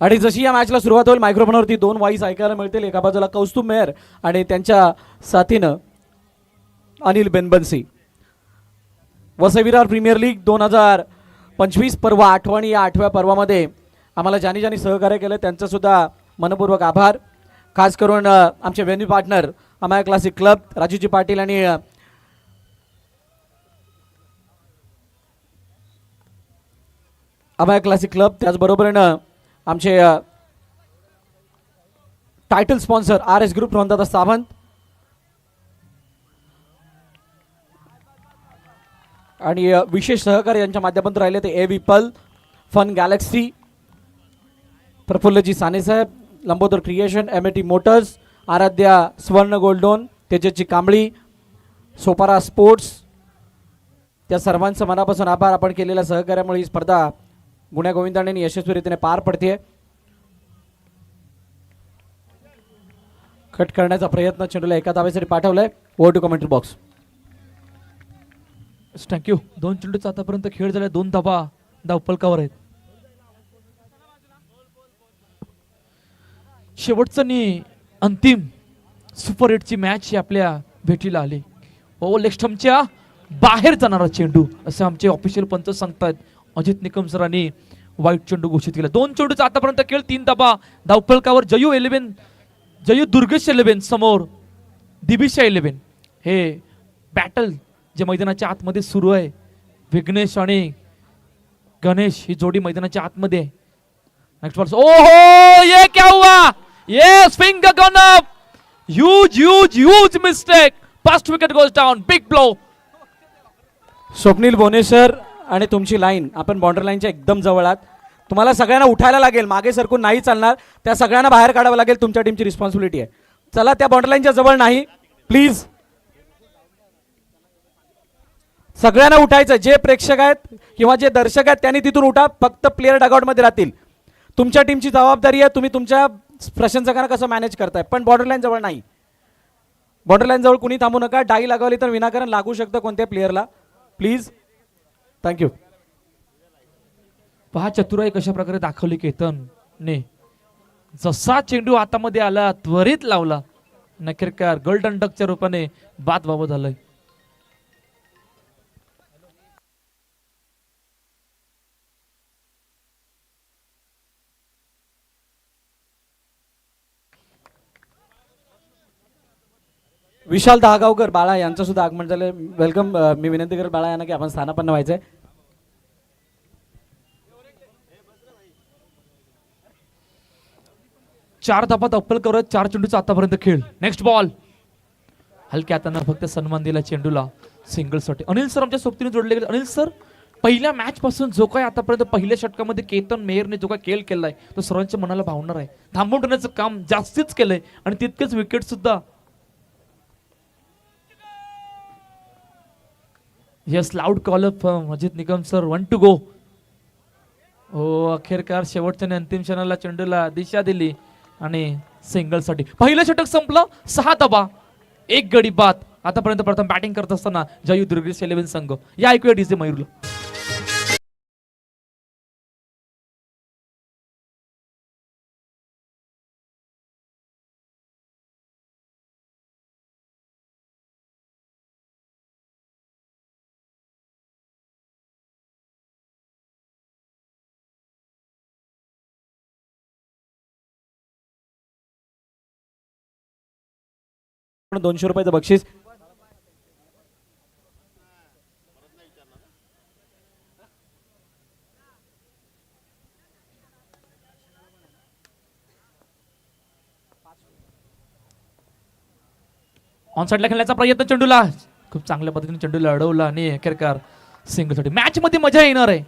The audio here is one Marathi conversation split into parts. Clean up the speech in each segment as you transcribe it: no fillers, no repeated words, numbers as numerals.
आणि जशी या मॅचला सुरुवात होईल मायक्रोफोनवरती दोन वॉइस ऐकायला मिळतील. एका बाजूला कौस्तुभ मेहर आणि त्यांच्या साथीनं अनिल बेनबन्सी. वसई विरार प्रीमियर लीग 2025 पर्व आठवणी. या 8व्या पर्वामध्ये आम्हाला ज्यांनी ज्यांनी सहकार्य केलं त्यांचं सुद्धा मनपूर्वक आभार. खास करून आमचे venue partner Amaya classic club Rajuji Patil आणि अमाया क्लासिक क्लब, त्याचबरोबरीनं आमचे title sponsor RS group Rohandada Sawant आणि विशेष सहकार्य यांच्या माध्यमातून राहिले ते AV पल, fun galaxy, Prafullji Sanesaheb, Lambodar creation, MAT motors, Aradhya Swarna golden, Tejaswi Kambli, Sopara sports. त्या सर्वांचं मनापासून आभार. आपण केलेल्या सहकार्यामुळे ही स्पर्धा गुण्यागोविंदाने यशस्वीरित्याने पार पडते. कट करण्याचा प्रयत्न चेंडूला एका धावेसाठी पाठवलाय. Over to commentary box. Thank you. 2 चेंडूचा आतापर्यंत खेळ झाला. 2 धावा धावफलकावर आहेत. शेवटचं आणि अंतिम सुपर 8ची मॅच आपल्या भेटीला आली. लेग स्टंपच्या बाहेर जाणारा चेंडू असं आमचे ऑफिशियल पंच सांगतात. अजित निकम सरांनी वाईट चेंडू घोषित केला. 2 चेंडूचा आतापर्यंत खेळ. 3 धावा धावफलकावर. जयू दुर्गेश 11 समोर दिबिशा 11. हे बॅटल जे मैदानाच्या आतमध्ये सुरू आहे. विघ्नेश आणि गणेश ही जोडी मैदानाच्या आतमध्ये आहे. Next ball. ओहो, ये क्या हुआ? ये swing gone up. Huge mistake. First wicket goes down. Big blow. Swapnil Bonesar आणि तुमची लाईन, आपण बाउंड्री लाईनच्या एकदम जवळ आहात. तुम्हाला सगळ्यांना उठायला लागेल. मागे सरकून नाही चालणार. त्या सगळ्यांना बाहेर काढावं लागेल. तुमच्या टीमची रिस्पॉन्सिबिलिटी आहे. चला, त्या बाउंड्री लाईनच्या जवळ नाही प्लीज. सगळ्यांना उठायचं. जे प्रेक्षक आहेत किंवा जे दर्शक आहेत त्यांनी तिथून उठा. फक्त प्लेयर डगआउटमध्ये राहतील. तुमच्या टीमची जबाबदारी आहे. तुम्ही तुमच्या प्रशंसकांना कसं मॅनेज करताय. पण बॉर्डर लाईन जवळ नाही. बॉर्डर लाईन जवळ कुणी थांबू नका. डाई लागवली तर विनाकारण लागू शकतं कोणत्या प्लेयरला. प्लीज. थँक्यू. पहा चतुराई कशा प्रकारे दाखवली केतनने. जसा चेंडू हातामध्ये आला त्वरित लावला. नक्कीकार गोल्डन डकच्या रूपाने बाद व्हावं झालंय. विशाल दहागावकर बाळा यांचं सुद्धा आगमन झालं. वेलकम. मी विनंती करेल बाळा यांना की आपण स्थानापन्न व्हायचंय. चार धाबा धावफल करत. 4 चेंडूचा आतापर्यंत खेळ. Next ball. हलक्या हातांना फक्त सन्मान दिला चेंडूला सिंगलसाठी. अनिल सर आमच्या सोबतीने जोडले गेले. अनिल सर, पहिल्या मॅच पासून जो काय आतापर्यंत पहिल्या षटकामध्ये केतन मेहरने जो काय खेळ केलाय तो सर्वांच्या मनाला भावणार आहे. थांबवून ठेवण्याचं काम जास्तीच केलंय आणि तितकेच विकेट सुद्धा. Yes, loud call up from Ajit Nikam sir. 1 to go. अखेरकार शेवटच्या आणि अंतिम क्षणाला चेंडूला दिशा दिली आणि सिंगलसाठी पहिलं षटक संपलं. 6 धाबा 1 गडी बाद. आतापर्यंत प्रथम बॅटिंग करत असताना जयू दुर्गेश 11 संघ. या ऐकूया डीजे मयूरला. ₹200 बक्षीस. ऑन साइडला खेळण्याचा प्रयत्न चेंडूला. खूप चांगल्या पद्धतीने चेंडूला अडवला आणि अखेरकार सिंगलसाठी. मॅच मध्ये मजा येणार आहे.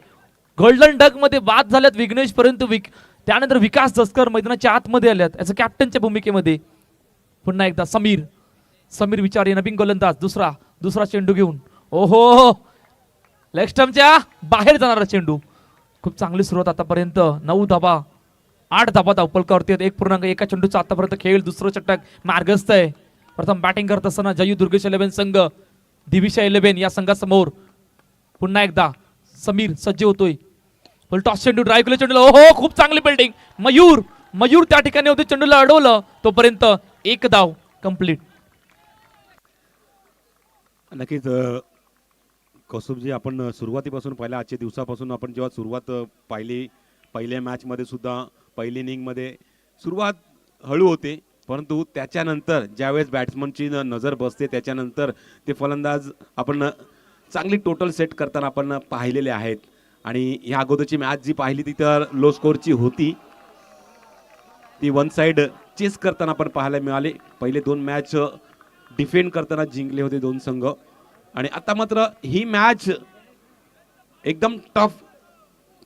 गोल्डन डक मध्ये बाद झाल्यात विघ्नेश पर्यंत. त्यानंतर विकास जसकर मैदानाच्या आतमध्ये आल्यात याचं कॅप्टनच्या भूमिकेमध्ये. पुन्हा एकदा समीर विचारी नवीन गोलंदाज. दुसरा चेंडू घेऊन. ओहो, लेग स्टंपच्या बाहेर जाणारा चेंडू. खूप चांगली सुरुवात आतापर्यंत. 9 धाबा 8 धाबा धावफलकावरती. 1.1 चेंडूचा आतापर्यंत खेळ. दुसरं षटक मार्गस्थ आहे. प्रथम बॅटिंग करत असताना जयू दुर्गेश 11 संघ दिबिशा 11 या संघासमोर. पुन्हा एकदा समीर सज्ज होतोय. पण टॉस चेंडू ड्राईव्ह केलं चेंडूला. हो खूप चांगली बिल्डिंग. मयूर मयूर त्या ठिकाणी होते, चेंडूला अडवलं. तोपर्यंत एक धाव कंप्लीट. नक्कीच कौस्तुभजी, आपण सुरुवातीपासून पहिल्या आजच्या दिवसापासून आपण जेव्हा सुरुवात पाहिली, पहिल्या मॅचमध्ये सुद्धा पहिली इनिंगमध्ये सुरुवात हळू होते, परंतु त्याच्यानंतर ज्यावेळेस बॅट्समनची नजर बसते त्याच्यानंतर ते फलंदाज आपण चांगली टोटल सेट करताना आपण पाहिलेले आहेत. आणि ह्या अगोदरची मॅच जी पाहिली ती तर लो स्कोरची होती, ती वन साइड चेस करताना आपण पाहायला मिळाले. पहिले दोन मॅच डिफेंड करताना जिंकले होते दोन संघ, आणि आता मात्र ही मॅच एकदम टफ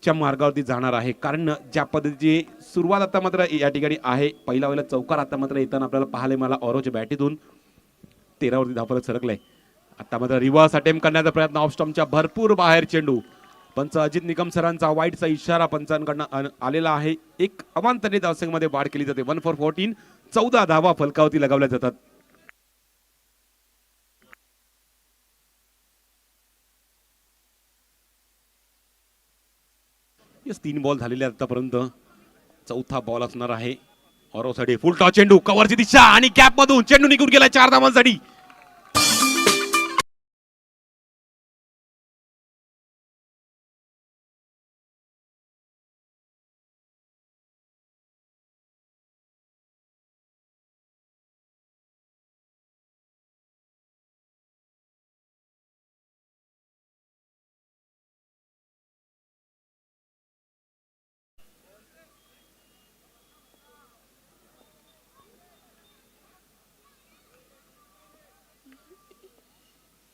च्या मार्गावरती जाणार आहे. कारण ज्या पद्धतीची सुरुवात आता मात्र या ठिकाणी आहे, पहिला चौकार आता मात्र येताना आपल्याला पाहायला मला ऑरोच्या बॅटीतून 13 वरती धावफलक सरकलाय. आता मात्र रिव्हर्स अटेम्प्ट करण्याचा प्रयत्न, ऑफ स्टंपच्या भरपूर बाहेर चेंडू. पंच अजित निकम सरांचा वाईटचा इशारा पंचांकडनं आलेला आहे. एक अमांतरीय धावसंख्येमध्ये वाढ केली जाते. 1 for 14, 14 धावा फलकावरती लगावल्या जातात. येस, 3 बॉल झालेले आतापर्यंत. चौथा बॉल असणार आहे ऑरोसाठी. फुल टॉस चेंडू, कव्हरची दिशा आणि कॅप मधून चेंडू निघून गेला 4 धावांसाठी.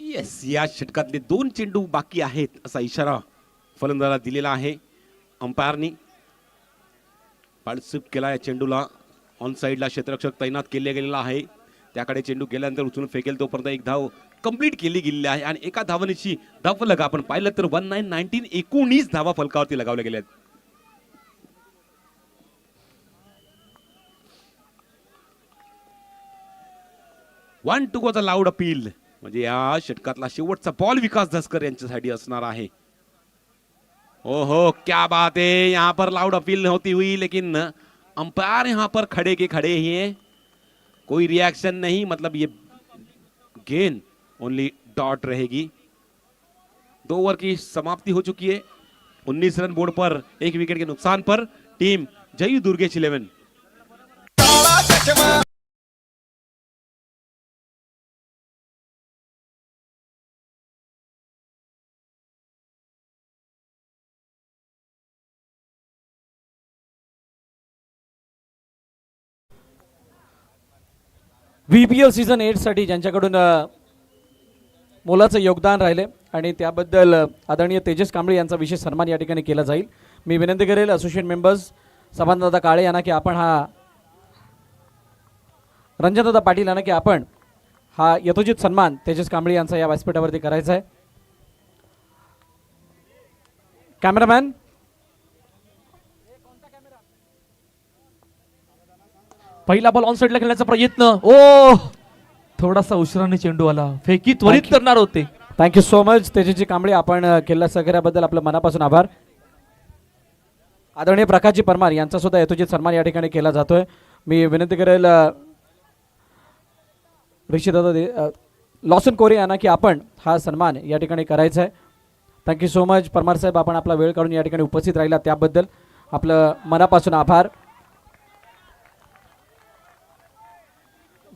येस, या षटकातले 2 चेंडू बाकी आहेत असा इशारा फलंदाजाला दिलेला आहे अंपायरनी. पार्टिसिपेट केला या चेंडूला. ऑन साइडला क्षेत्ररक्षक तैनात केले गेलेला आहे, त्याकडे चेंडू गेल्यानंतर उचलून फेकेल तोपर्यंत एक धाव कंप्लीट केली गेलेली आहे. आणि एका धावनीची धावफलक आपण पाहिलं तर 19 19 धावा फलकावरती लगावल्या गेल्या आहेत. वन टू गो चा लाऊड अपील, म्हणजे या षटकातला शेवटचा बॉल विकास धसकर यांच्यासाठी असणार आहे. ओहो क्या बात है, यहाँ पर लाउड अपील होती हुई, लेकिन अंपायर यहाँ पर खड़े के खड़े ही हैं, कोई रिएक्शन नहीं. मतलब ये गेंद ओनली डॉट रहेगी. 2 ओवर की समाप्ति हो चुकी है. 19 रन बोर्ड पर, 1 विकेट के नुकसान पर team Jayu Durgesh 11. VPL season 8 साठी ज्यांच्याकडून मोलाचं योगदान राहिले आणि त्याबद्दल आदरणीय तेजस कांबळे यांचा विशेष सन्मान या ठिकाणी केला जाईल. मी विनंती करेल असोसिएट मेंबर्स सभानदादा काळे यांना की आपण हा, रंजनदादा पाटील यांना की आपण हा यथोचित सन्मान तेजस कांबळे यांचा या व्यासपीठावरती करायचा आहे. कॅमेरामॅन, पहिला बॉल ऑन साइडला खेळण्याचा प्रयत्न. ओ थोडासा उशिराने चेंडू आला, फेकी त्वरित करणार होते. थँक्यू सो मच तेजसजी कांबळे, आपण केलेल्या सहकार्याबद्दल आपलं मनापासून आभार. आदरणीय प्रकाशजी परमार यांचा सुद्धा यथोचित सन्मान या ठिकाणी केला जातोय. मी विनंती करेल ऋषीदादा लॉसन कोरे यांना की आपण हा सन्मान या ठिकाणी करायचा आहे. थँक्यू सो मच परमार साहेब, आपण आपला वेळ काढून या ठिकाणी उपस्थित राहिला त्याबद्दल आपलं मनापासून आभार.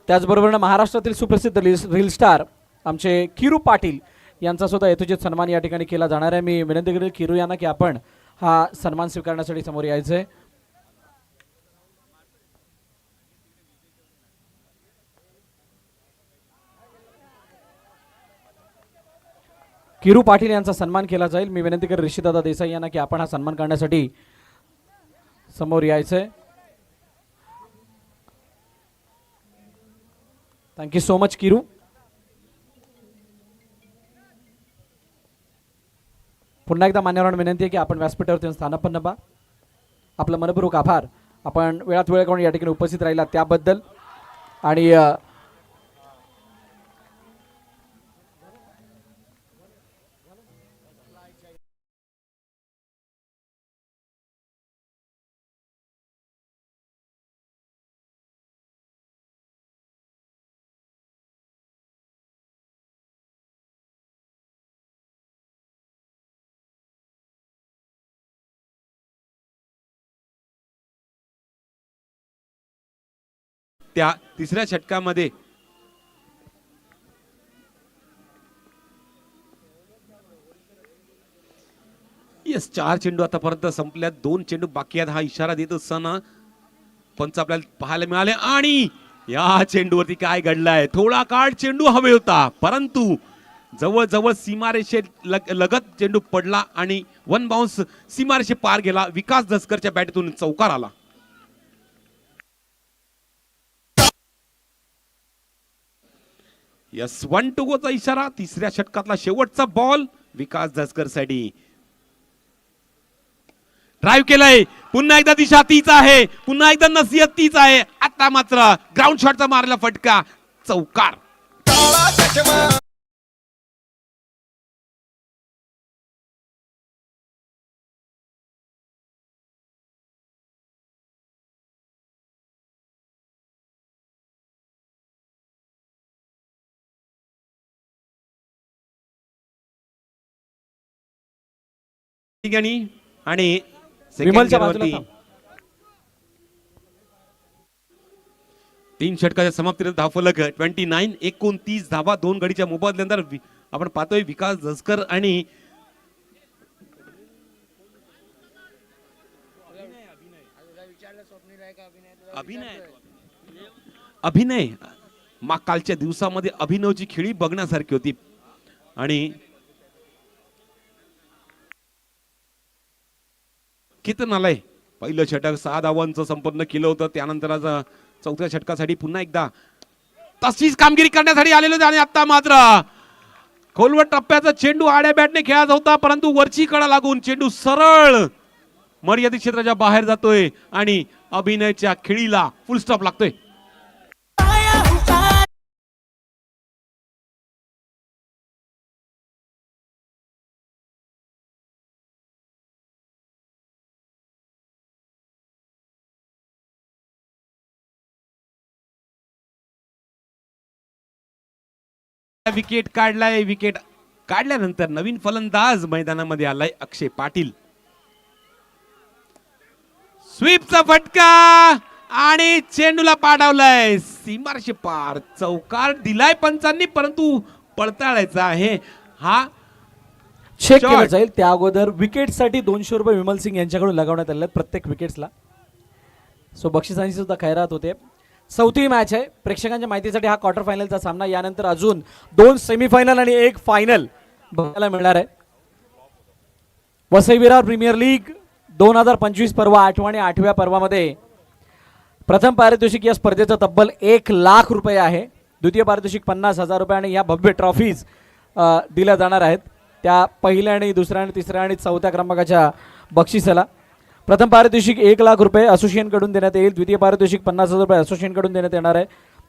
त्याचबरोबर महाराष्ट्रातील सुप्रसिद्ध रील स्टार आमचे किरू पाटील यांचा सुद्धा यथोचित सन्मान या ठिकाणी केला जाणार आहे. मी विनंती करेल किरू यांना की आपण हा सन्मान स्वीकारण्यासाठी समोर यायचं आहे. किरू पाटील यांचा सन्मान केला जाईल. मी विनंती करेल ऋषीदादा देसाई यांना की आपण हा सन्मान करण्यासाठी समोर यायचं आहे. Thank you so much Kiru. पुन्हा एकदा मान्यवरांना विनंती आहे की आपण व्यासपीठावरती स्थानापन्न बा. आपलं मनपूर्वक आभार, आपण वेळात वेळ काढून या ठिकाणी उपस्थित राहिला त्याबद्दल. आणि त्या तिसऱ्या षटकामध्ये येस 4 चेंडू आतापर्यंत संपल्यात, 2 चेंडू बाकी आहेत हा इशारा देत असताना पंच आपल्याला पाहायला मिळाले आणि या चेंडूवरती काय घडलंय, थोडा काळ चेंडू हवे होता परंतु जवळजवळ सीमारेषे लगत चेंडू पडला आणि वन बाउन्स सीमारेषे पार गेला. विकास दसकरच्या बॅटतून चौकार आला. यस 1 गोचा इशारा. तिसऱ्या षटकातला शेवटचा बॉल विकास दसकर साठी. ड्राईव्ह केलंय, पुन्हा एकदा दिशा तीच आहे, पुन्हा एकदा नसीहत तीच आहे. आता मात्र ग्राउंड शॉटचा मारला फटका, चौकार. आणि विमलच्या बाजूला थांब. 3 षटकाच्या समाप्तीनंतर धावफलक 29, 29 धावा 2 गडीच्या मोबदल्यानंतर आपण पाहतोय विकास दसकर आणि अभिनय कालच्या दिवसामध्ये अभिनवची खेळी बघण्यासारखी होती आणि किती आलंय. पहिलं षटक 6 धावांचं संपन्न केलं होतं, त्यानंतर आज चौथ्या षटकासाठी पुन्हा एकदा तशीच कामगिरी करण्यासाठी आलेलो होते आणि आता मात्र खोलवट टप्प्याचा चेंडू आड्या बॅटने खेळायचा होता परंतु वरची कडा लागून चेंडू सरळ मर्यादित क्षेत्राच्या बाहेर जातोय आणि अभिनयच्या खेळीला फुल स्टॉप लागतोय. विकेट काढलाय. विकेट काढल्यानंतर नवीन फलंदाज मैदानामध्ये आलाय अक्षय पाटील. स्वीपचा फटका आणि चेंडूला पाठवलाय सीमारेषे पार. चौकार दिलाय पंचांनी परंतु पडताळायचा आहे. हा चेक Shot. केलं जाईल. त्या अगोदर विकेटसाठी 200 रुपये विमल सिंग यांच्याकडून लगावण्यात आले आहेत प्रत्येक विकेट्सला. सो बक्षिसांची सुद्धा खैरात होते. चौथी मॅच आहे. प्रेक्षकांच्या माहितीसाठी हा क्वार्टर फायनलचा सामना, यानंतर अजून 2 सेमीफायनल आणि 1 फायनल बघायला मिळणार आहे. वसई विरार प्रीमियर लीग 2025 पर्व 8व्या आणि 8व्या पर्वामध्ये प्रथम पारितोषिक या स्पर्धेचं तब्बल 1 लाख रुपये आहे. द्वितीय पारितोषिक 50,000 रुपये आणि या भव्य ट्रॉफीज दिल्या जाणार आहेत त्या पहिल्या आणि दुसऱ्या आणि तिसऱ्या आणि चौथ्या क्रमांकाच्या बक्षिसाला. प्रथम पारितोषिक 1 लाख रुपये असोसिएशनकडून देण्यात येईल. द्वितीय पारितोषिक 50,000 रुपये असोसिएशनकडून देण्यात येणार आहे.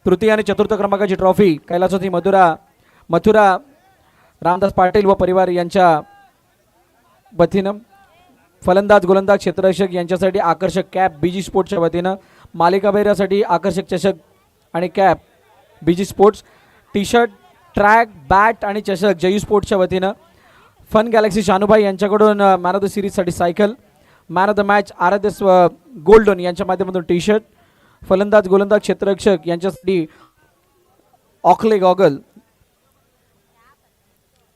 तृतीय आणि चतुर्थ क्रमांकाची ट्रॉफी कैलासवती मथुरा रामदास पाटील व परिवार यांच्या वतीनं. फलंदाज गोलंदाज क्षेत्ररक्षक यांच्यासाठी आकर्षक कॅप बीजी स्पोर्ट्सच्या वतीनं. मालिकाबैरासाठी आकर्षक चषक आणि cap BG sports. T shirt, track, bat आणि चषक जयू स्पोर्ट्सच्या वतीनं. फन गॅलेक्सी शानुभाई यांच्याकडून मॅन ऑफ द सिरीजसाठी cycle. Man of the match Aradhya golden यांच्या माध्यमातून टी शर्ट. फलंदाज गोलंदाज क्षेत्ररक्षक यांच्यासाठी ऑकले गॉगल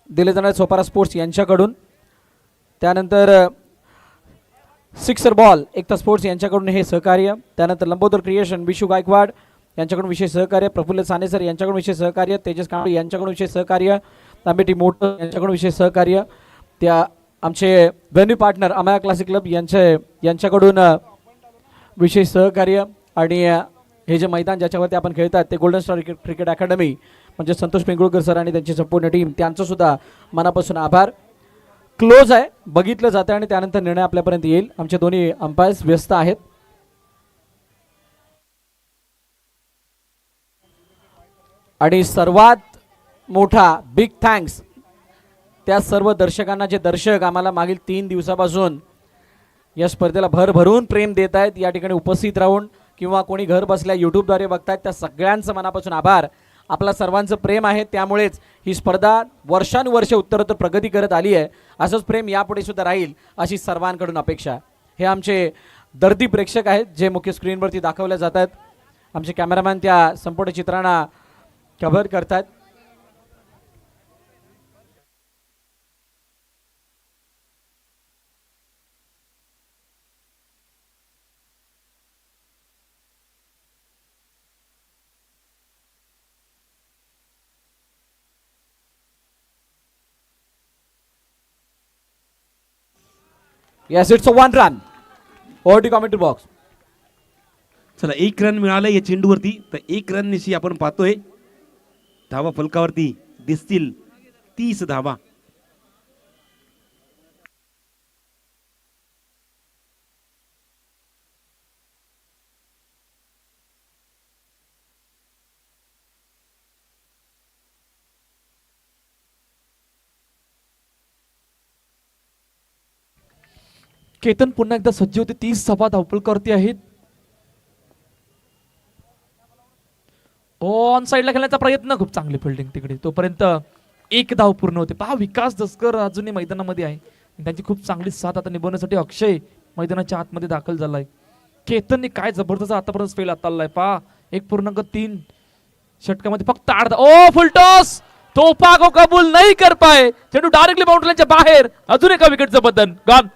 दिले जाणारे सोपारा स्पोर्ट्स यांच्याकडून. त्यानंतर सिक्सर बॉल एकता स्पोर्ट्स यांच्याकडून हे सहकार्य. त्यानंतर लंबोदर क्रिएशन विशू गायकवाड यांच्याकडून विशेष सहकार्य. प्रफुल्ल सानेसर यांच्याकडून विशेष सहकार्य. तेजस कांबळे यांच्याकडून विशेष सहकार्य. तांबेटी मोटर यांच्याकडून विशेष सहकार्य. त्या आमचे venue partner Amaya classic club यांच्याकडून विशेष सहकार्य. आणि हे जे मैदान ज्याच्यावरती आपण खेळतात ते गोल्डन स्टार क्रिकेट अकॅडमी म्हणजे संतोष पिंगुळकर सर आणि त्यांची संपूर्ण टीम, त्यांचं सुद्धा मनापासून आभार. क्लोज आहे, बघितलं जातं आणि त्यानंतर निर्णय आपल्यापर्यंत येईल. आमचे दोन्ही अंपायर्स व्यस्त आहेत. आणि सर्वात मोठा बिग थँक्स त्या सर्व दर्शकांना जे दर्शक आम्हाला मागील 3 दिवसापासून या स्पर्धेला भरभरून प्रेम देत आहेत, या ठिकाणी उपस्थित राहून किंवा कोणी घर बसल्या यूट्यूबद्वारे बघतायत, त्या सगळ्यांचं मनापासून आभार. आपला सर्वांचं प्रेम आहे, त्यामुळेच ही स्पर्धा वर्षानुवर्षे उत्तरोत्तर प्रगती करत आली आहे. असंच प्रेम यापुढे सुद्धा राहील अशी सर्वांकडून अपेक्षा. हे आमचे दर्दी प्रेक्षक आहेत जे मुख्य स्क्रीनवरती दाखवले जातात आमचे कॅमेरामॅन त्या संपूर्ण चित्रांना कव्हर करतात. Yes, it's a 1 run. Over to commentary box. चला 1 रन मिळालं या चेंडूवरती. तर 1 रन निशी आपण पाहतोय धावा फलकावरती दिसतील 30 धावा. केतन पुन्हा एकदा सज्ज होते. 30 धावा धावपलकावरती आहेत. ऑन साईडला खेळण्याचा प्रयत्न, खूप चांगली फिल्डिंग तिकडे. तोपर्यंत 1 धाव पूर्ण होते. पहा विकास दसकर अजूनही मैदानामध्ये आहे. त्यांची खूप चांगली साथ आता निभवण्यासाठी अक्षय मैदानाच्या आतमध्ये दाखल झालाय. केतनने काय जबरदस्त आतापर्यंत फेल हाताळलाय. पहा 1.3 षटकामध्ये फक्त 8. ओ फुलटॉस, तोफा को कबूल नहीं कर पाए. चेंडू डायरेक्टली बाउंड्रीच्या बाहेर. अजून एका विकेटचं बदन गॉन.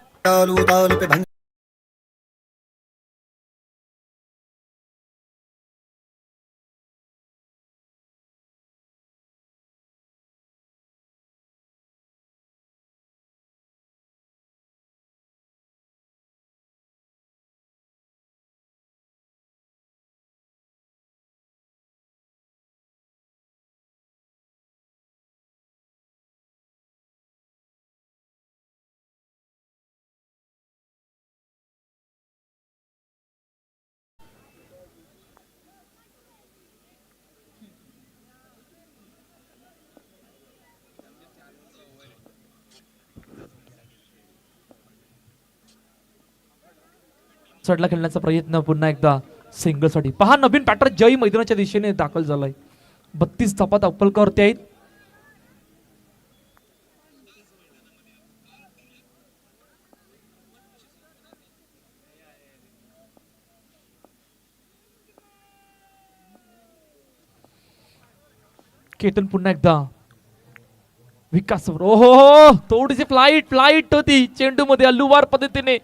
चढला खेळण्याचा प्रयत्न पुन्हा एकदा सिंगल साठी. पहा नवीन पॅटर्न जय मैदानाच्या दिशेने दाखल झालाय. 32 धावा धावपलकावरती आहेत. केतन पुन्हा एकदा विकास. ओहो, थोडीशी फ्लाईट होती चेंडू मध्ये. अलुवार पद्धतीने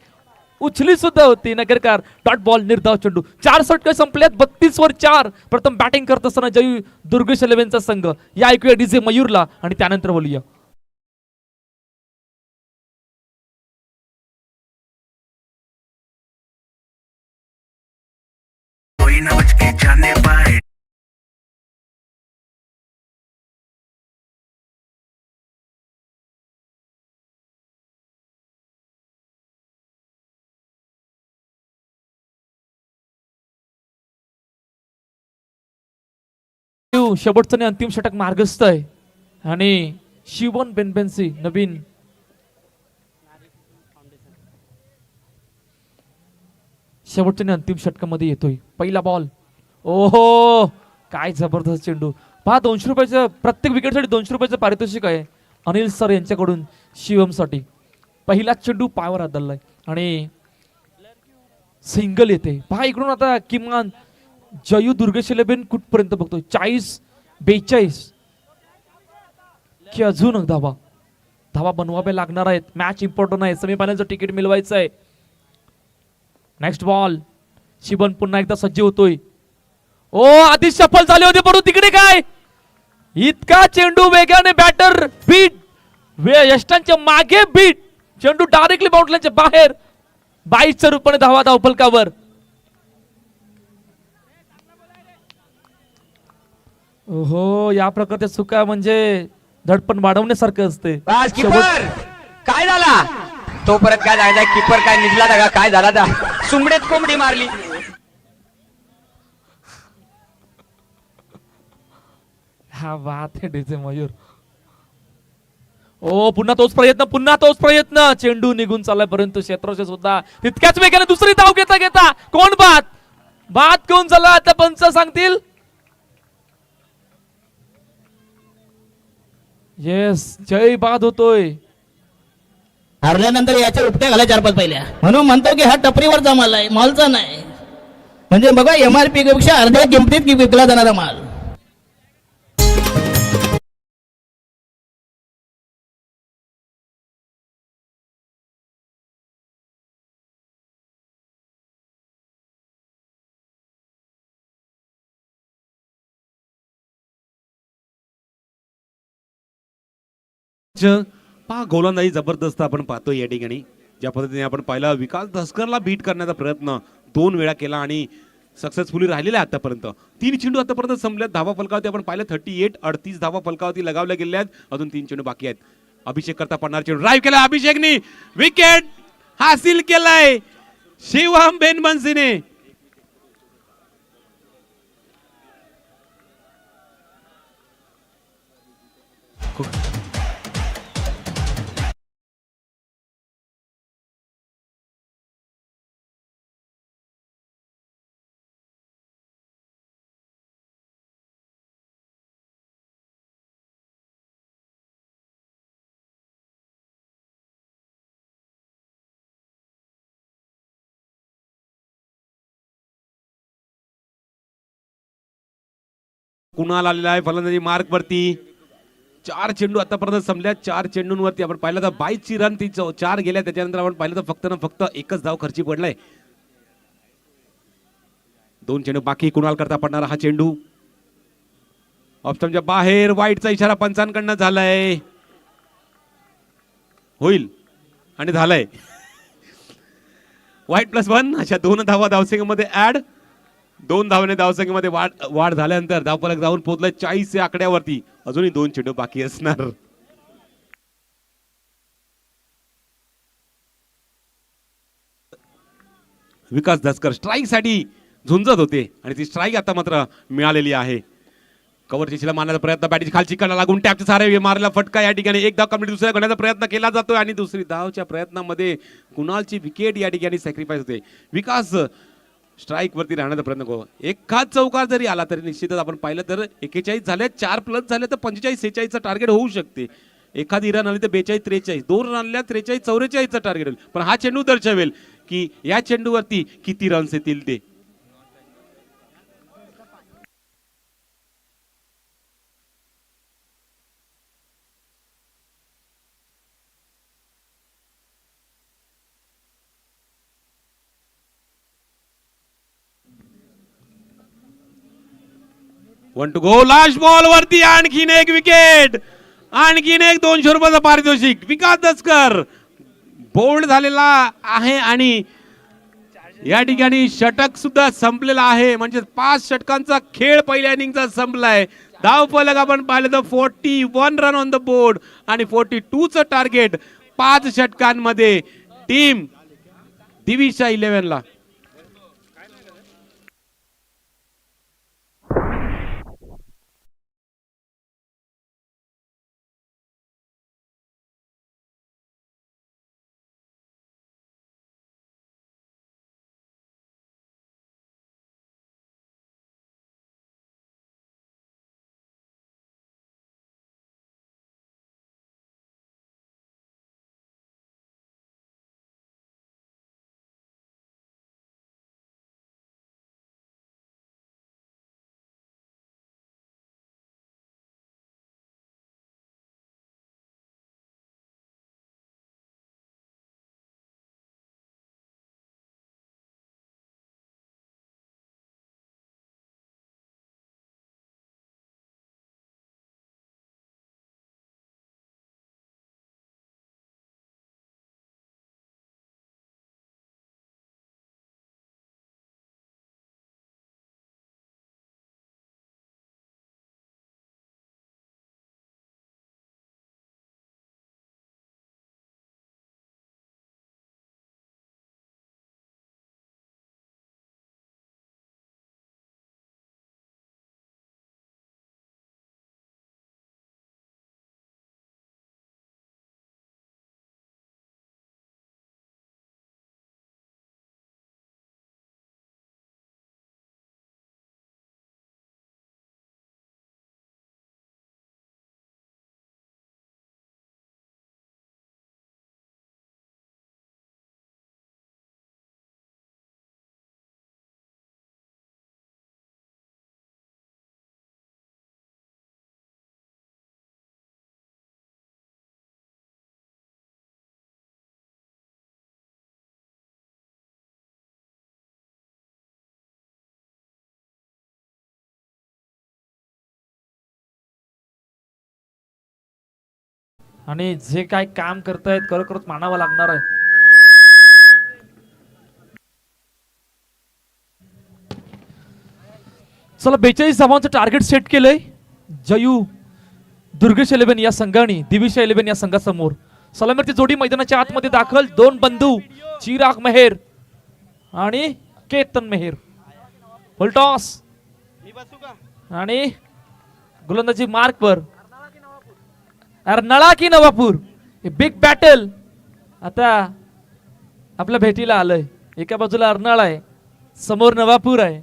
उचली सुद्धा होती. नगरकार डॉट बॉल, निर्धाव चेंडू. 4 षटके संपल्यात. 32 वर 4. प्रथम बॅटिंग करत असताना जयू दुर्गेश 11चा संघ. या ऐकूया डीजे मयूरला आणि त्यानंतर बोलूया. शेवटचं आणि अंतिम षटक मार्गस्थ आहे आणि शिवन बेनबेन्सी नवीन शेवटच्या आणि अंतिम षटकामध्ये येतोय. पहिला बॉल. ओहो, काय जबरदस्त चेंडू. पहा 200 रुपयाचं प्रत्येक विकेटसाठी 200 रुपयाचं पारितोषिक आहे अनिल सर यांच्याकडून शिवमसाठी. पहिला चेंडू पायावर आदळलाय आणि सिंगल येते. पहा इकडून आता किमान जयू दुर्गेश 11 कुठपर्यंत बघतोय. 40-42 की अजून धावा बनवावे लागणार आहेत. मॅच इम्पॉर्टंट आहे. सेमीफायनलचं तिकीट मिळवायचं आहे. Next ball. शिवन पुन्हा एकदा सज्ज होतोय. ओ, आधी सफल झाले होते परंतु तिकडे काय इतका चेंडू वेगाने बॅटर बीट यष्टांच्या मागे बीट. चेंडू डायरेक्टली बाउंड्रीच्या बाहेर. 22 रूपाने धावा धावफलकावर. ओहो, या प्रकारच्या चुका म्हणजे धडपण वाढवण्यासारखं असते. किपर काय झाला तो परत काय जायचा. किपर काय निघला का काय झाला त्या सुमडेत कोंबडी मारली. हा बात है डीजे मयूर. ओ, पुन्हा तोच प्रयत्न. चेंडू निघून चाललाय परंतु क्षेत्राचे सुद्धा तितक्याच वेगाने दुसरी धाव घेता कोण बाद कोण झाला आता पंच सांगतील. येस, जय बाद होतोय. हरल्यानंतर याच्या उपट्या घाला 4-5 पहिल्या. म्हणून म्हणतो की हा टपरीवर जमालाय, मॉलचा नाही. म्हणजे बघा MRP पेक्षा अर्ध्या किमतीत विकला जाणारा माल. पहा गोलंदाजी जबरदस्त आपण पाहतोय या ठिकाणी. ज्या पद्धतीने आपण पाहिलं विकास दसकरला बीट करण्याचा प्रयत्न 2 वेळा केला आणि सक्सेसफुली राहिलेला आहे आतापर्यंत. 3 चेंडू आतापर्यंत संपल्यात. धावा फलकावरती आपण पाहिलं 38 38 धावा फलकावरती लगावल्या गेलेल्या आहेत. अजून 3 चेंडू बाकी आहेत. अभिषेक करता पडणार चेंडू ड्राईव्ह केला अभिषेकनी, विकेट हासिल केलाय शिवम बेनबन्सीने. कुणाल आलेला आहे फलंदाजी मार्क वरती. 4 चेंडू आतापर्यंत संपल्या. 4 चेंडूंवरती आपण पाहिलं तर 22 रन ती 4 गेल्या. त्याच्यानंतर आपण पाहिलं तर फक्त ना फक्त एकच धाव खर्ची पडलाय. 2 चेंडू बाकी. कुणाल करता पडणारा हा चेंडू ऑप्शनच्या बाहेर. वाईटचा इशारा पंचांकडनं झालाय. होईल आणि झालाय. वाईट +1 अशा 2 धावा धावसंख्येमध्ये ऍड. 2 धावने धावसंख्येमध्ये वाढ झाल्यानंतर धावफलक जाऊन पोहोचलाय 40 या आकड्यावरती. अजूनही 2 चेंडू बाकी असणार. विकास दसकर स्ट्राईक साठी झुंजत होते आणि ती स्ट्राईक आता मात्र मिळालेली आहे. कव्हरची शिला मारण्याचा प्रयत्न बॅटची खालची कडा लागून टॅपच्या सारे मारला फटका. या ठिकाणी एक धाव कम्प्लीट. दुसऱ्या करण्याचा प्रयत्न केला जातोय आणि दुसरी धावच्या प्रयत्नामध्ये कुणालची विकेट या ठिकाणी सॅक्रिफाईस होते. विकास स्ट्राईक वरती राहण्याचा प्रयत्न करू. एखाद चौकार जरी आला तरी निश्चितच आपण पाहिलं तर 41 झाले. 4 प्लस झाले तर 45 46 टार्गेट होऊ शकते. एखादी रन आली तर 42 43. 2 रन आल्या 43 44 टार्गेट होईल. पण हा चेंडू दर्शवेल की या चेंडूवरती किती रन्स येतील ते. One to go. Last ball वरती आणखीन एक विकेट. आणखीन एक 200 रुपयाचं पारितोषिक. विकास दसकर बोल्ड झालेला आहे आणि या ठिकाणी षटक सुद्धा संपलेला आहे. म्हणजे 5 षटकांचा खेळ पहिल्या इनिंगचा संपलाय. धावफलक आपण पाहिलं तर 41 रन ऑन द बोर्ड आणि 42चं टार्गेट 5 षटकांमध्ये टीम दिविशा 11 ला. आणि जे काय काम करतायत खरोखरच मानावं लागणार आहे. चला 42 धावांचं टार्गेट सेट केलंय जयू दुर्गेश 11 या संघाने दिविशा 11 या संघासमोर. सलामीची जोडी मैदानाच्या आतमध्ये दाखल. दोन बंधू चिराग मेहर आणि केतन मेहर. फुलटॉस आणि गोलंदाजी मार्कवर. अर्नाळा की नवापूर, बिग बॅटल आता आपल्या भेटीला आलंय. एका बाजूला अर्नाळा आहे, समोर नवापूर आहे.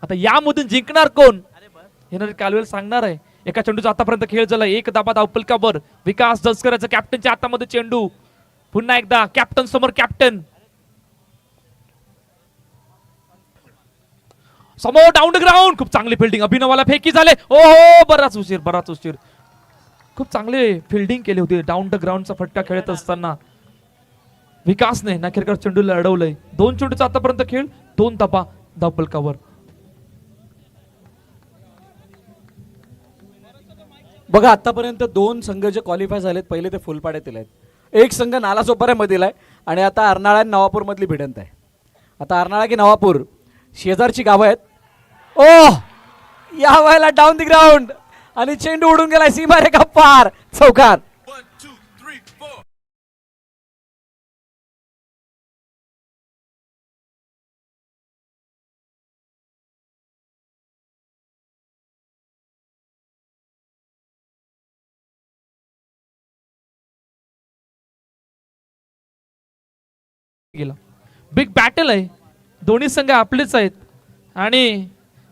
आता यामधून जिंकणार कोण येणारे कालवेल सांगणार आहे. एका चेंडूचा आतापर्यंत खेळ झाला. एक दाबा धावपलकावर विकास दसकराचा कॅप्टनच्या हातामध्ये चेंडू. पुन्हा एकदा कॅप्टन समोर कॅप्टन. समोर डाऊन द ग्राउंड. खूप चांगली फिल्डिंग. अभिनवाला फेकी झाले. ओहो बराच उशीर. खूप चांगले फिल्डिंग केली होती. डाऊन द ग्राउंडचा फटका खेळत असताना विकासने नाखेरकर चेंडूला अडवलंय. दोन चेंडूचा आतापर्यंत खेळ, दोन धाबा धावपलकावर. बघा आतापर्यंत दोन संघ जे क्वालिफाय झालेत पहिले ते फुलपाड्यातील आहेत. एक संघ नालासोपाऱ्यामधील आहे आणि आता अर्नाळा आणि नवापूर मधली भिडंत आहे. आता अर्नाळा की नवापूर शेजारची गावं आहेत. ओ या वेळेला डाऊन द ग्राउंड आणि चेंडू उडून गेलाय सीमारेखा पार. चौकार. गेला. बिग बॅटल आहे. दोन्ही संघ आपलेच आहेत आणि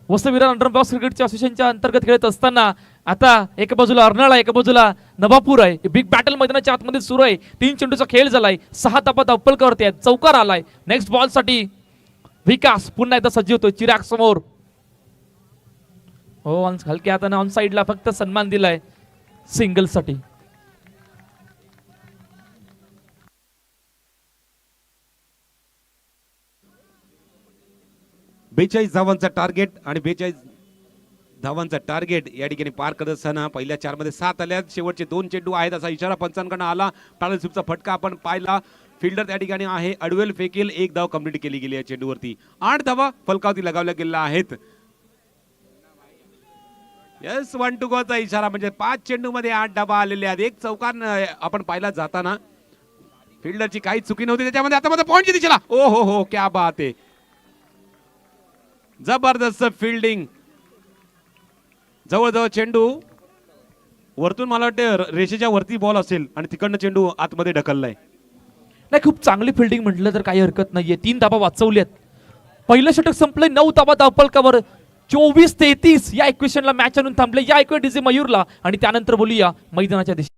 वसविरार अंडरबॉक्स क्रिकेटच्या असोसिएशनच्या अंतर्गत खेळत असताना आता एका बाजूला अर्नाळा, एका बाजूला नवापूर आहे. बिग बॅटल मैदानाच्या आतमध्ये सुरू आहे. 3 चेंडूचा खेळ झालाय. 6 धाबा धावपलकावरती आहेत. चौकार आलाय. नेक्स्ट बॉल साठी विकास पुन्हा एकदा सज्ज होतोय. चिराग समोर. हो हलक्या हाताने ऑन साइडला फक्त सन्मान दिलाय सिंगल साठी. बेचाळीस धावांचा टार्गेट आणि 42 धावांचा टार्गेट या ठिकाणी पार करत असताना पहिल्या 4 मध्ये 7 आल्यात. शेवटचे 2 चेंडू आहेत असा इशारा पंचांकडून आला. पॅडल स्वीपचा फटका आपण पाहिला. फिल्डर त्या ठिकाणी आहे, अडवेल फेकेल. 1 धाव कंप्लीट केली गेली या चेंडूवरती. 8 धावा फलकावती लगावल्या गेलेल्या आहेत. यस 1 टू गोचा इशारा म्हणजे 5 चेंडू मध्ये 8 धावा आलेले आहेत. एक चौकार आपण पाहिला जाताना फिल्डरची काही चुकी नव्हती त्याच्यामध्ये. आता मध्ये पॉईंटची दिशेला. ओ हो क्या बात आहे. जबरदस्त फिल्डिंग. जवळजवळ चेंडू वरतून मला वाटतं रेषेच्या वरती बॉल असेल आणि तिकडनं चेंडू आतमध्ये ढकललाय. नाही खूप चांगली फिल्डिंग म्हटलं तर काही हरकत नाहीये. 3 धाबा वाचवल्यात. पहिलं षटक संपलंय. 9 धाबा धावपलकावर. 24-33 या इक्वेशनला मॅच आणून थांबले. या ऐकूया डीजे मयूरला आणि त्यानंतर बोलूया मैदानाच्या दिशेने.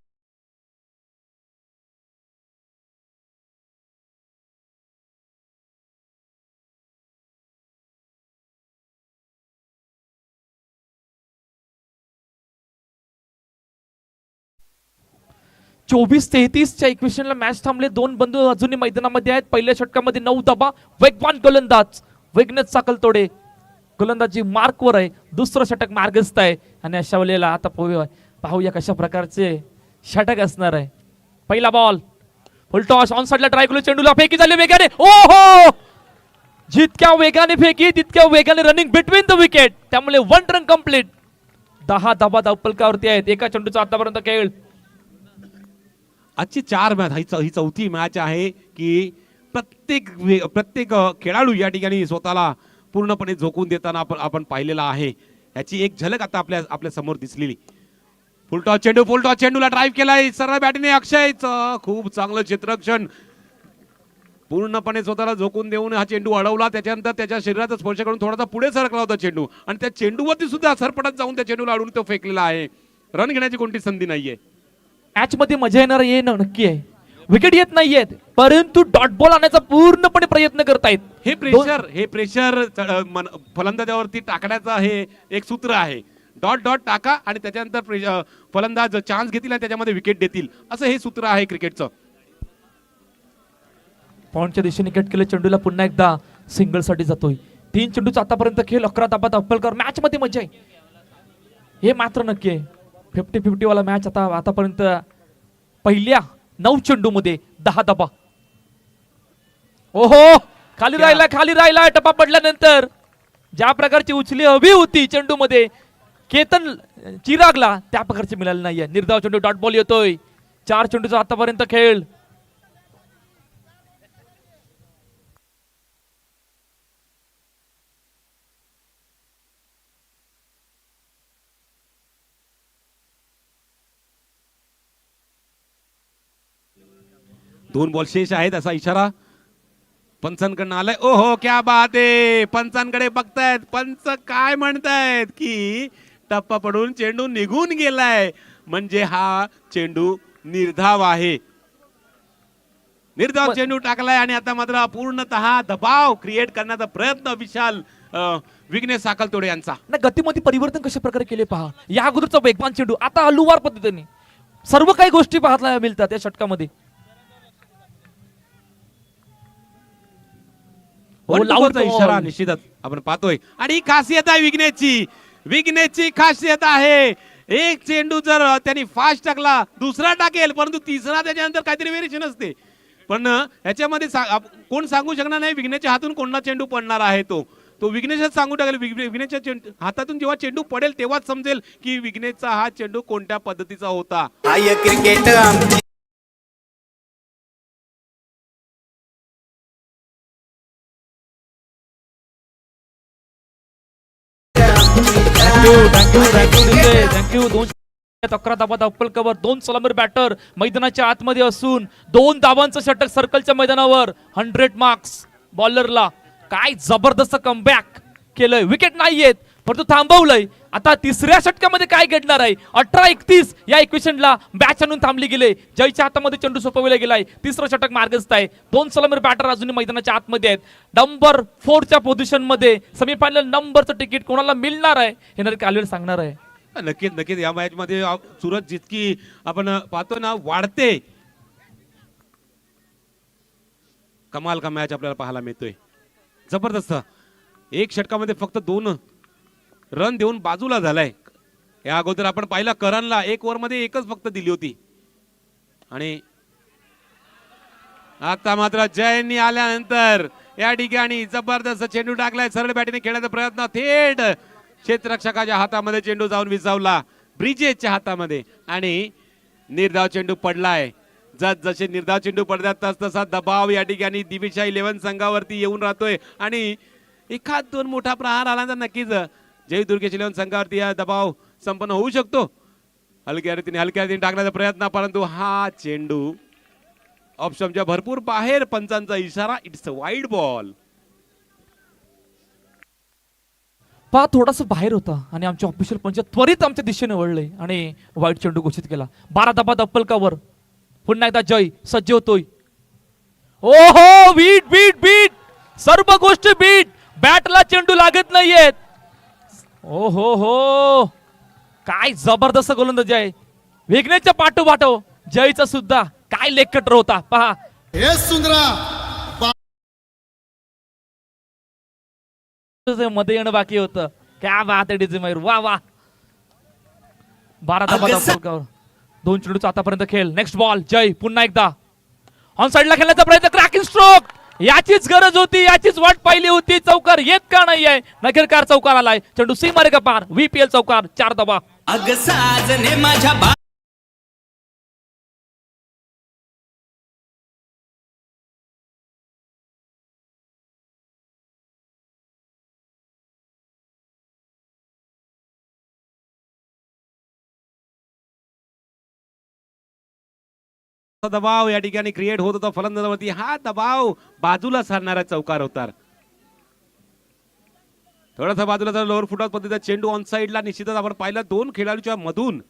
चोवीस 33 इक्वेशनला मॅच थांबले. 2 बंधू अजूनही मैदानामध्ये आहेत. पहिल्या षटकामध्ये 9 धाबा. वेगवान गोलंदाज वैज्ञानिक साकलतोडे गोलंदाजी मार्कवर आहे. दुसरं षटक मार्गस्थ आहे आणि अशा वेळेला आता पाहूया कशा प्रकारचे षटक असणार आहे. पहिला बॉल फुलटॉस ऑन साइडला ट्राय केलं. चेंडूला फेकी झाली वेगाने. ओहो जितक्या वेगाने फेकी तितक्या वेगाने रनिंग बिटवीन द विकेट. त्यामुळे 1 रन कंप्लीट. 10 धाबा धावपलकावरती आहेत. एका चेंडूचा आतापर्यंत खेळ. आजची 4 मॅच ही चौथी मॅच आहे की प्रत्येक खेळाडू या ठिकाणी स्वतःला पूर्णपणे झोकून देताना आपण पाहिलेला आहे. याची एक झलक आता आपल्या समोर दिसलेली. फुलटॉस चेंडूला ड्राईव्ह केलाय सरळ बॅटीने अक्षय. खूप चांगलं क्षेत्ररक्षण. पूर्णपणे स्वतःला झोकून देऊन हा चेंडू अडवला. त्याच्यानंतर त्याच्या शरीराचा स्पर्श करून थोडासा पुढे सरकला होता चेंडू आणि त्या चेंडूवरती सुद्धा सरपटत जाऊन त्या चेंडूला अडवून तो फेकलेला आहे. रन घेण्याची कोणती संधी नाहीये. मॅच मध्ये मजा येणार हे नक्की आहे. विकेट येत नाहीयेत परंतु डॉट बॉल आणण्याचा पूर्णपणे प्रयत्न करतायत. हे प्रेशर फलंदाजावरती टाकण्याचं हे एक सूत्र आहे. डॉट टाका आणि त्याच्यानंतर फलंदाज चान्स घेतील आणि त्याच्यामध्ये विकेट देतील असं हे सूत्र आहे क्रिकेटचं. पॉइंटच्या दिशेने कट केलं. चेंडूला पुन्हा एकदा सिंगल साठी जातोय. 3 चेंडूचा आतापर्यंत खेळ. 11 धाबा धावपलकर. मॅच मध्ये मजा आहे हे मात्र नक्की आहे. 50-50 वाला मॅच आतापर्यंत पहिल्या 9 चेंडूमध्ये 10 धावा. ओहो, खाली राहिला टप्पा पडल्यानंतर ज्या प्रकारची उचली हवी होती चेंडूमध्ये केतन चिरागला त्या प्रकारची मिळाली नाहीये. निर्धाव चेंडू, डॉट बॉल येतोय. 4 चेंडूचा आतापर्यंत खेळ. दोन बॉल शेष आहेत असा इशारा पंचांकडनं आलाय. ओहो, क्या बात आहे. पंचांकडे बघतायत. पंच काय म्हणतायत की टप्पा पडून चेंडू निघून गेलाय, म्हणजे हा चेंडू निर्धाव आहे. निर्धाव चेंडू टाकलाय आणि आता मात्र पूर्णतः दबाव क्रिएट करण्याचा प्रयत्न विशाल विघ्नेश साखलतोडे यांचा. ना गतीमध्ये परिवर्तन कशा प्रकारे केले पहा. या अगोदरचा वेगवान चेंडू, आता हलुवार पद्धतीने सर्व काही गोष्टी पाहायला मिळतात या षटकामध्ये. लाऊडचा इशारा निश्चितच आपण पाहतोय आणि ही खासियत आहे विघ्नेशची खासियत आहे. एक चेंडू जर त्यांनी फास्ट टाकला, दुसरा टाकेल, परंतु तिसरा त्याच्यानंतर काहीतरी व्हेरिएशन असते. पण याच्यामध्ये कोण सांगू शकणार नाही विघ्नेशच्या हातून कोणता चेंडू पडणार आहे. तो विघ्नेशच सांगू टाकेल. विघ्नेशच्या हातातून जेव्हा चेंडू पडेल तेव्हाच समजेल की विघ्नेशचा हा चेंडू कोणत्या पद्धतीचा होता. Cricket thank you. 11 धावा अप्पल कव्हर. 2 सलामीर बॅटर मैदानाच्या आतमध्ये असून 2 धावांचं षटक सर्कलच्या मैदानावर. 100 मार्क्स बॉलरला. काय जबरदस्त कमबॅक केलंय. विकेट नाहीयेत परंतु थांबवलंय. आता तिसऱ्या षटकामध्ये काय घडणार आहे. 18-31 या इक्वेशनला बॅच आणून थांबली गेले. जयच्या हातामध्ये चेंडू सोपवला गेलाय. तिसरं षटक मार्गस्थ आहे. 2 सलामीर बॅटर अजूनही मैदानाच्या आतमध्ये आहेत. नंबर 4च्या पोझिशन मध्ये सेमीफायनल नंबरचं तिकीट कोणाला मिळणार आहे हे नक्की कालवेळ सांगणार आहे. नक्कीच या मॅच मध्ये सुरत जितकी आपण पाहतो ना वाढते, कमाल का मॅच आपल्याला पाहायला मिळतोय. जबरदस्त. एक षटकामध्ये फक्त 2 रन देऊन बाजूला झालाय. या अगोदर आपण पाहिला करणला 1 ओव्हर मध्ये 1च फक्त दिली होती. आणि आता मात्र जयनी आल्यानंतर या ठिकाणी जबरदस्त चेंडू टाकलाय. सरळ बॅटीने खेळण्याचा प्रयत्न, थेट क्षेत्ररक्षकाच्या हातामध्ये चेंडू जाऊन विसावला, ब्रिजेसच्या हातामध्ये, आणि निर्धाव चेंडू पडलाय. जसे निर्धाव चेंडू पडतात तस तसा दबाव या ठिकाणी दिविशा 11 संघावरती येऊन राहतोय. आणि 1-2 मोठा प्रहार आला तर नक्कीच जय दुर्गेश 11 संघावरती या दबाव संपन्न होऊ शकतो. हलक्या रीतीने टाकण्याचा प्रयत्न, परंतु हा चेंडू ऑप्शनच्या भरपूर बाहेर. पंचांचा इशारा, इट्स अ वाईड बॉल. पहा थोडासा बाहेर होता आणि आमचे ऑफिशियल पंच त्वरित आमच्या दिशेने वळले आणि वाईट चेंडू घोषित केला. 12 धावा अप्पल कव्हर. पुन्हा एकदा जय सज्ज होतोय. ओहो, बीट बीट बीट, सर्व गोष्टी बीट. बॅटला चेंडू लागत नाहीयेत. ओहो हो, काय जबरदस्त गोलंदाजी आहे. विघ्नेशच्या पाठोपाठो जयचा सुद्धा काय लेग कटर होता पहा. मध्ये येणं बाकी होतं. क्या बात आहे डीजे मयूर, वा वा. 12 धावा अप्पल कव्हर. 2 चेंडूचा आतापर्यंत खेळ. नेक्स्ट बॉल जय पुन्हा एकदा ऑन साइडला खेळण्याचा प्रयत्न. क्रॅकिंग स्ट्रोक, याचीच गरज होती, याचीच वाट पाहिली होती. चौकार येत का नाहीये. नखेरकार चौकार आलाय. चेंडू सीमारे का पार. VPL चौकार. 4 धावा. दबाव या ठिकाणी क्रिएट होत होता फलंदाजावरती. हा दबाव बाजूला सारणारा चौकार होता. थोडासा बाजूला लोअर फुटबॉल पद्धतीचा चेंडू ऑन साइडला. निश्चितच आपण पाहिलं 2 खेळाडूच्या मधून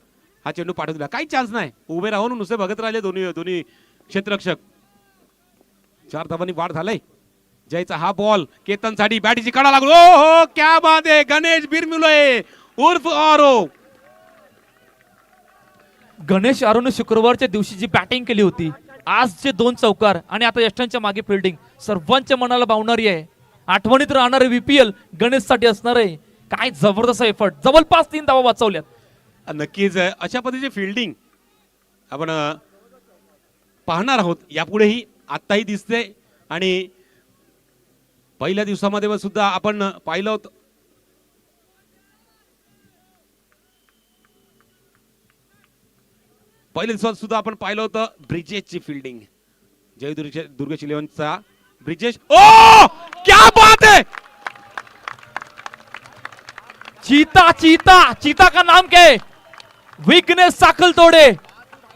हा चेंडू पाठवून दिला. काही चान्स नाही. उभे राहून नुसते बघत राहिले दोन्ही क्षेत्ररक्षक. 4 धावांनी वाढ झालाय. जयचा हा बॉल केतनसाठी बॅटीची कडा लागलो. हो, क्या बात आहे. गणेश बिरमिलोय उर्फ ऑरो. गणेश आरोने शुक्रवारच्या दिवशी जी बॅटिंग केली होती, आजचे 2 चौकार आणि आता यष्टांच्या मागे फिल्डिंग सर्वांच्या मनाला भावणारी आहे. आठवणीत राहणारे VPL गणेशसाठी असणार आहे. काय जबरदस्त एफर्ट. जवळपास 3 धावा वाचवल्यात. नक्कीच अशा पद्धतीची फिल्डिंग आपण पाहणार आहोत यापुढेही, आत्ताही दिसते आणि पहिल्या दिवसामध्ये सुद्धा आपण पाहिलं होतं. पहिल्या दिवसात सुद्धा आपण पाहिलं होतं ब्रिजेशची फिल्डिंग, जय दुर्गेश इलेव्हनचा ब्रिजेश. ओ क्या बात है! चीता चीता चीता का नाम क्या है? विघ्नेश साखलतोडे.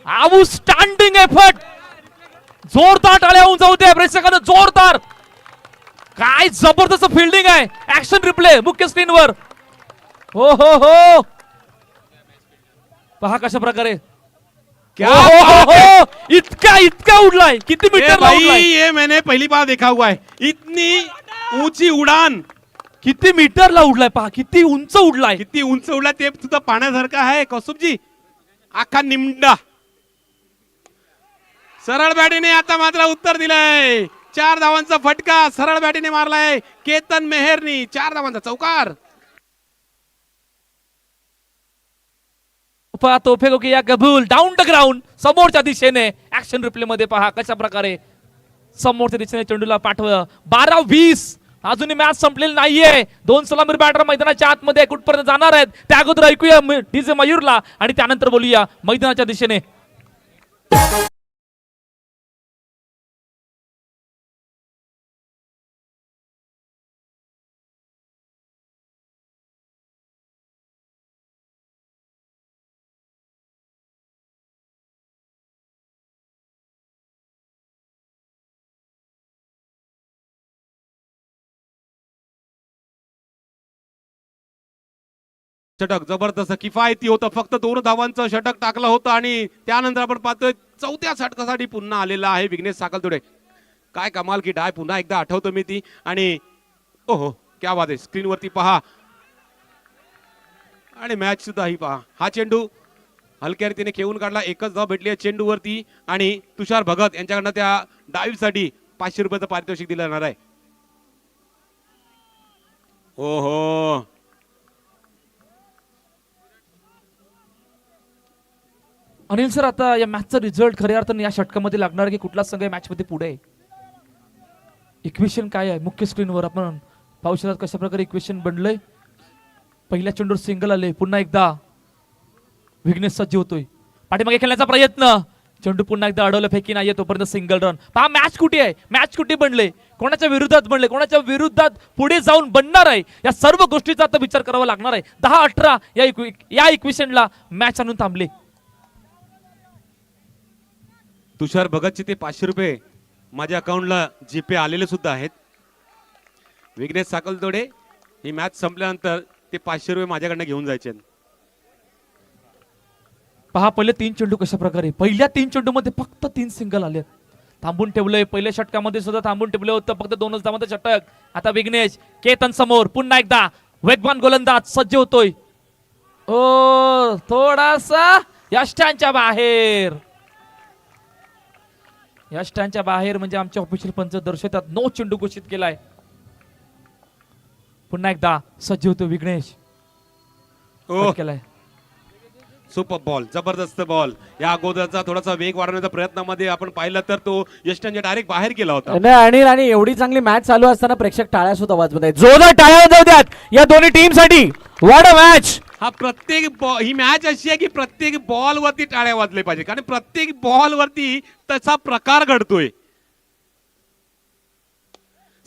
Outstanding effort. जोरदार टाळ्या होऊन जाऊ द्या प्रेक्षकांना, जोरदार. काय जबरदस्त फिल्डिंग आहे. ऍक्शन रिप्ले मुख्य स्क्रीनवर. हो हो हो, पहा कशा प्रकारे. क्या हो, हो, बात है! हो. इतका इतका उडलाय, किती ए मीटर भाई, उडलाय, ये मैंने पहली बार देखा हुआ है, इतनी ऊंची उडान. किती मीटरला उडलाय पहा, किती उंच उडलाय. किती उंच उडला ते सुद्धा पाहण्यासारखं आहे. कौस्तुभजी आखा निमडा. सरळ बॅटीने आता मात्र उत्तर दिलंय. 4 धावांचा फटका सरळ बॅटीने मारलाय केतन मेहरनी. 4 धावांचा चौकार. पहा तो फेको की या कबूल डाऊन द ग्राउंड. समोरच्या दिशेने ऍक्शन रिप्ले मध्ये पहा कशा प्रकारे समोरच्या दिशेने चेंडूला पाठव. 12-20 अजूनही मॅच संपलेली नाहीये. 2 सलामीर बॅटर मैदानाच्या आतमध्ये कुठपर्यंत जाणार आहेत त्या अगोदर ऐकूया डीजे मयूरला आणि त्यानंतर बोलूया मैदानाच्या दिशेने. षटक जबरदस्त किफायती होतं. फक्त 2 धावांचं षटक टाकलं होतं आणि त्यानंतर आपण पाहतोय 4थ्या षटकासाठी पुन्हा आलेला आहे विघ्नेश साखलतोडे. काय कमाल की डाय, पुन्हा एकदा आठवतो मी ती. आणि ओहो क्या बात आहे. स्क्रीनवरती पहा आणि मॅच सुद्धा ही पहा. हा चेंडू हलक्या रीतीने खेळून काढला. एकच धाव भेटली आहे चेंडूवरती आणि तुषार भगत यांच्याकडनं त्या डाईव्हसाठी 500 रुपयाचं पारितोषिक दिलं जाणार आहे. ओहो अनिल सर, आता या मॅचचा रिझल्ट खऱ्या अर्थाने या षटकामध्ये लागणार की कुठला संघ मॅच मध्ये पुढे आहे? इक्वेशन काय आहे मुख्य स्क्रीनवर आपण पाहू शकता कशा प्रकारे इक्वेशन बनलंय. पहिल्या चेंडूवर सिंगल आले. पुन्हा एकदा विघ्नेश सज्ज होतोय. पाठीमागे खेळण्याचा प्रयत्न. चेंडू पुन्हा एकदा अडवलं, फेकी नाही तोपर्यंत सिंगल रन. पहा मॅच कुठे आहे, मॅच कुठे बनले, कोणाच्या विरोधात बनले, कोणाच्या विरोधात पुढे जाऊन बनणार आहे, या सर्व गोष्टीचा आता विचार करावा लागणार आहे. 10-18 या इक्वेशनला मॅच आणून थांबले. तुषार भगतचे ते 500 रुपये माझ्या अकाउंटला जीपे आलेले सुद्धा आहेत. विघ्नेश साखलतोडे ही मॅच संपल्यानंतर ते 500 रुपये माझ्याकडनं घेऊन जायचे. पहा पहिले 3 चेंडू कशा प्रकारे, पहिल्या 3 चेंडू मध्ये फक्त 3 सिंगल आले. थांबून ठेवलंय. पहिल्या षटकामध्ये सुद्धा थांबून ठेवलं होतं, फक्त 2च धावांचं षटक. आता विघ्नेश केतन समोर पुन्हा एकदा वेगवान गोलंदाज सज्ज होतोय. ओ थोडासा यष्टांच्या बाहेर. यष्टांच्या बाहेर म्हणजे आमच्या ऑफिशियल पंच दर्शवतात नो चेंडू घोषित केलाय. पुन्हा एकदा सज्ज होतो विघ्नेश. केलाय सुपर बॉल, जबरदस्त बॉल. या अगोदरचा थोडासा वेग वाढवण्याच्या प्रयत्नामध्ये आपण पाहिलं तर तो यष्टांच्या डायरेक्ट बाहेर गेला होता. नाही अनिल, आणि एवढी चांगली मॅच चालू असताना प्रेक्षक टाळ्या सुद्धा वाजवत आहेत. जोरदार टाळ्या जाऊ द्यात या दोन्ही टीम साठी. What a match. हा प्रत्येक ही मॅच अशी आहे की प्रत्येक बॉल वरती टाळ्या वाजले पाहिजे, कारण प्रत्येक बॉल वरती तसा प्रकार घडतोय.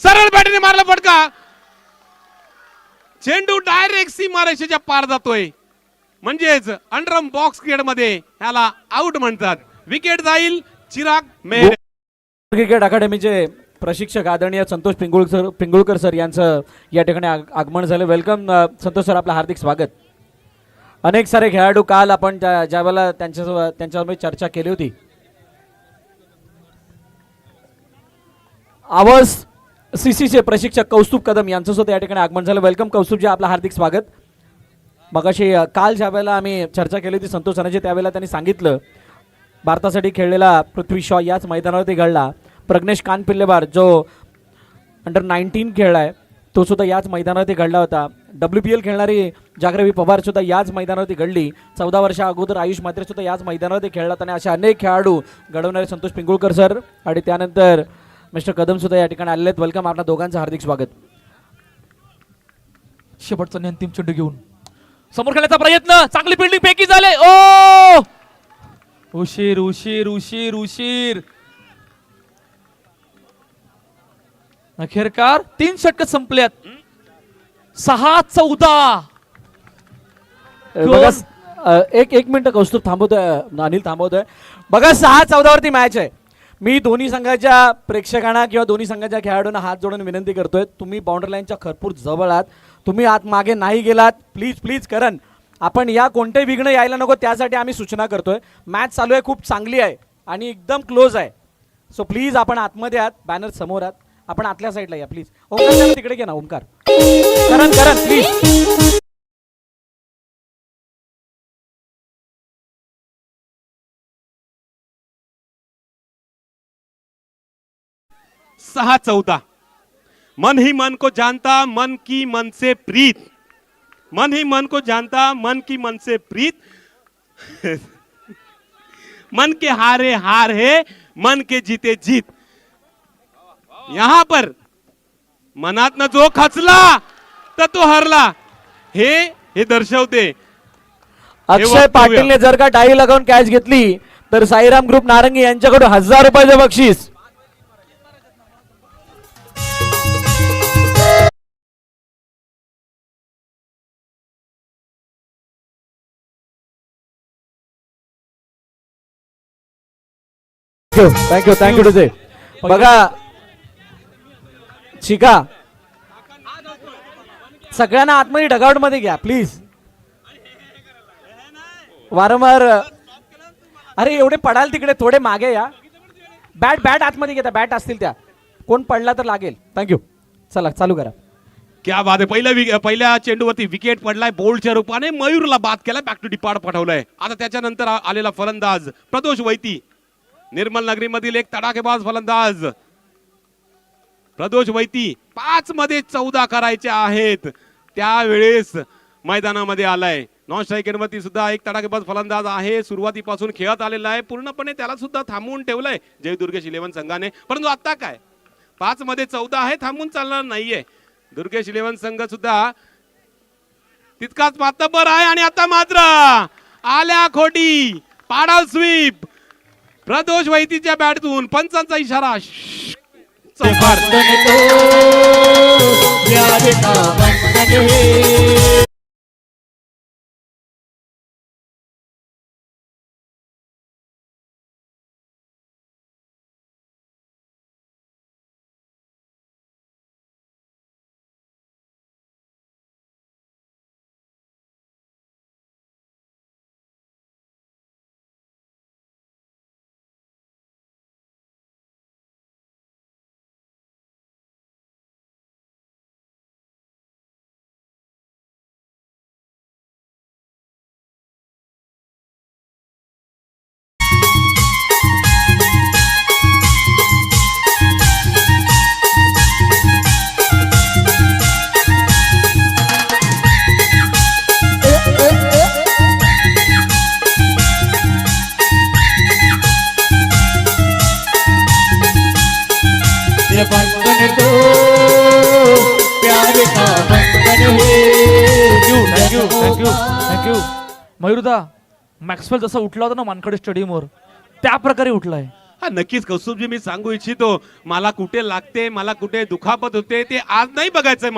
सरळ बॅटीने मारला फटका. चेंडू डायरेक्ट सीमारेषेच्या पार जातोय. म्हणजेच अंडरम बॉक्स क्रिकेट मध्ये ह्याला आउट म्हणतात. विकेट जाईल चिराग मेहर. क्रिकेट अकादमीचे प्रशिक्षक आदरणीय संतोष पिंगुळकर सर यांचं या ठिकाणी आगमन झालं. वेलकम संतोष सर, आपलं हार्दिक स्वागत. अनेक सारे खेळाडू काल आपण ज्या वेळेला त्यांच्यावर चर्चा केली होती. आवाज सीसीचे प्रशिक्षक कौस्तुभ कदम यांचं सुद्धा या ठिकाणी आगमन झालं. वेलकम कौस्तुभजी, आपलं हार्दिक स्वागत. मगाशी काल ज्या वेळेला आम्ही चर्चा केली होती संतोष सरांची, त्यावेळेला त्यांनी सांगितलं भारतासाठी खेळलेला पृथ्वी शॉ याच मैदानावरती घडला. प्रज्ञेश कानपिल्लेवार जो अंडर 19 खेळलाय तो सुद्धा याच मैदानावरती घडला होता. WPL खेळणारी जागृती पवार सुद्धा याच मैदानावरती घडली. 14 वर्षा अगोदर आयुष म्हात्रे सुद्धा याच मैदानावरती खेळला आणि असे अनेक खेळाडू घडवणारे संतोष पिंगुळकर सर आणि त्यानंतर मिस्टर कदम सुद्धा या ठिकाणी आलेले आहेत. वेलकम, आपल्या दोघांचं हार्दिक स्वागत. शेवटचा आणि अंतिम चेंडू घेऊन समोर खेळण्याचा प्रयत्न, चांगली फिल्डिंग पैकी झाले. ओ उशीर उशीर उशीर उशीर. अखेरकार 3 षटक संपल्यात. 6-14. बघा एक मिनिट कौस्तुभ थांबवतोय, अनिल थांबवतोय. बघा 6-14 वरती मॅच आहे. मी दोन्ही संघाच्या प्रेक्षकांना किंवा दोन्ही संघाच्या खेळाडूंना हात जोडून विनंती करतोय, तुम्ही बाउंड्री लाईनच्या भरपूर जवळ आहात. तुम्ही आत मागे नाही गेलात प्लीज प्लीज. कारण आपण या कोणतेही विघ्न यायला नको त्यासाठी आम्ही सूचना करतोय. मॅच चालू आहे, खूप चांगली आहे आणि एकदम क्लोज आहे. सो प्लीज आपण आतमध्ये आहात, बॅनर समोर आहात, आपण आतल्या साईडला या प्लीज. ओंकार तिकडे घे ना, ओंकार करण प्लीज. सहा 14. मन ही मन को जानता, मन की मन से प्रीत. मन ही मन को जानता, मन की मन से प्रीत. मन के हारे हार है, मन के जीते जीत. यहां पर मनातनं जो खचला तर तो हरला, हे दर्शवते. अक्षय पाटीलने जर का डाई लगावून कॅच घेतली तर साईराम ग्रुप नारंगी यांच्याकडून 1000 रुपयाचं बक्षीस. थँक्यू तुझे. बघा शिका, सगळ्यांना आतमध्ये डगआउट मध्ये घ्या प्लीज. वारंवार अरे एवढे पडाल तिकडे, थोडे मागे या. बॅट आतमध्ये घेता, बॅट असतील त्या, कोण पडला तर लागेल. थँक्यू. चला चालू करा. क्या बात आहे. पहिल्या चेंडूवरती विकेट पडलाय बोल्डच्या रूपाने. मयूरला बाद केलाय, बॅक टू डिपार्ट पाठवलाय. आता त्याच्यानंतर आलेला फलंदाज प्रदोष वैती, निर्मल नगरी मधील एक तडाखेबाज फलंदाज प्रदोष वैती. 5 मध्ये 14 करायचे आहेत त्यावेळेस मैदानामध्ये आलाय. नॉन स्ट्रायकर वरती सुद्धा एक तडाखेबाज फलंदाज आहे, सुरुवातीपासून खेळत आलेला आहे. पूर्णपणे त्याला सुद्धा थांबवून ठेवलंय जय दुर्गेश 11 संघाने. परंतु आता काय 5 मध्ये 14 आहे, थांबून चालणार नाहीये. दुर्गेश 11 संघ सुद्धा तितकाच मातब्बर आहे. आणि आता मात्र आल्या खोटी, पाडाल स्वीप प्रदोष वैतीच्या बॅटतून. पंचांचा इशारा. चौकार. थँक्यू. मयूरदा, मॅक्सवेल जसा उठला होता ना मानखडे स्टेडियमवर, त्या प्रकारे उठलाय. हा नक्कीच कौस्तुभजी, मी सांगू इच्छितो, मला कुठे लागते, मला कुठे दुखापत होते ते आज नाही बघायचंय.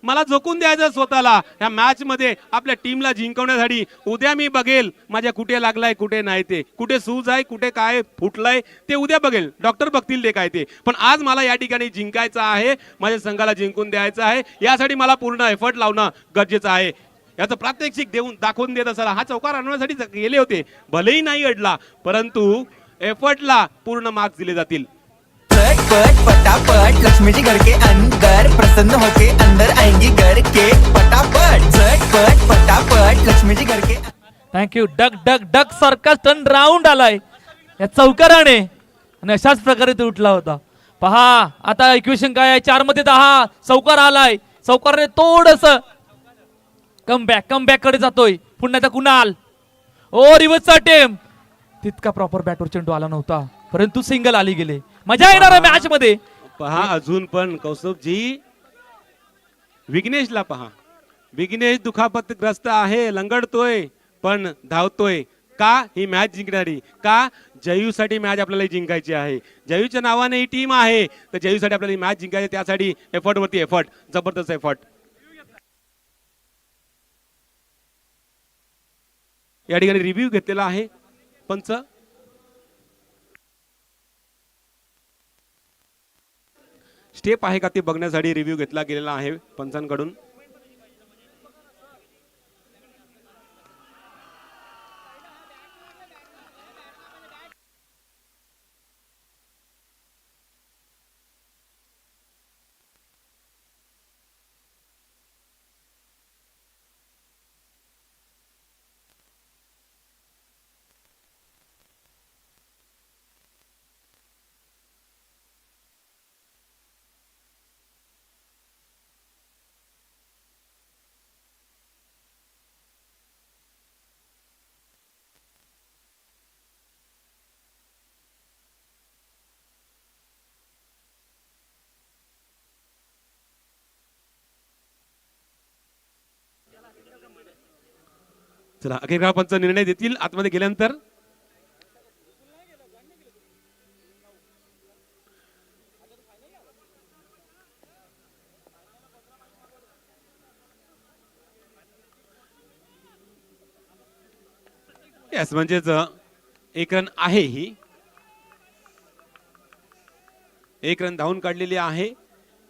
मला झोकून द्यायचं स्वतःला या मॅच मध्ये, आपल्या टीमला जिंकवण्यासाठी. उद्या मी बघेल माझ्या कुठे लागलाय कुठे नाही, ते कुठे सूज आहे कुठे काय फुटलाय ते उद्या बघेल, डॉक्टर बघतील ते काय ते. पण आज मला या ठिकाणी जिंकायचं आहे, माझ्या संघाला जिंकून द्यायचं आहे. यासाठी मला पूर्ण एफर्ट लावणं गरजेचं आहे. याचं प्रात्यक्षिक दाखवून देत असाला. हा चौकार आणण्यासाठी गेले होते, भलेही नाही अडला, परंतु एफर्टला पूर्ण मार्क्स दिले जातील. पट पट पटापट लक्ष्मी जी घर के अंदर प्रसन्न होके अंदर आएंगी घर के पटापट. पट पटापट लक्ष्मी जी घर के. थँक्यू. डग डग डग सारखा टर्न राऊंड आलाय या चौकाराने आणि अशाच प्रकारे तो उठला होता. पहा आता इक्वेशन काय आहे, 4 मध्ये 10 चौकार आलाय. चौकारने थोडस कम बॅक कडे जातोय. पुन्हा एकदा कुणाल. ओ रिव्हर्सचा अटेम्प्ट. तितका प्रॉपर बॅटवर चेंडू आला नव्हता, परंतु सिंगल आली गेले. मजा येणार आहे मॅच मध्ये. पहा अजून पण कौस्तुभजी विघ्नेशला पहा. विघ्नेश दुखापतग्रस्त आहे, लंगडतोय पण धावतोय. का? ही मॅच जिंकणारी. का? जयूसाठी मॅच आपल्याला जिंकायची आहे. जयूच्या नावाने ही टीम आहे, तर जयूसाठी आपल्याला ही मॅच जिंकायची. त्यासाठी एफर्ट वरती एफर्ट, जबरदस्त एफर्ट. या ठिकाणी रिव्ह्यू घेतलेला आहे पंच. स्टेप आहे का ते बघण्यासाठी रिव्ह्यू घेतला गेलेला आहे पंचांकडून. चला अखेर पंच निर्णय देतील आतमध्ये गेल्यानंतर. येस, म्हणजेच एक रन आहे. ही एक रन धावून काढलेली आहे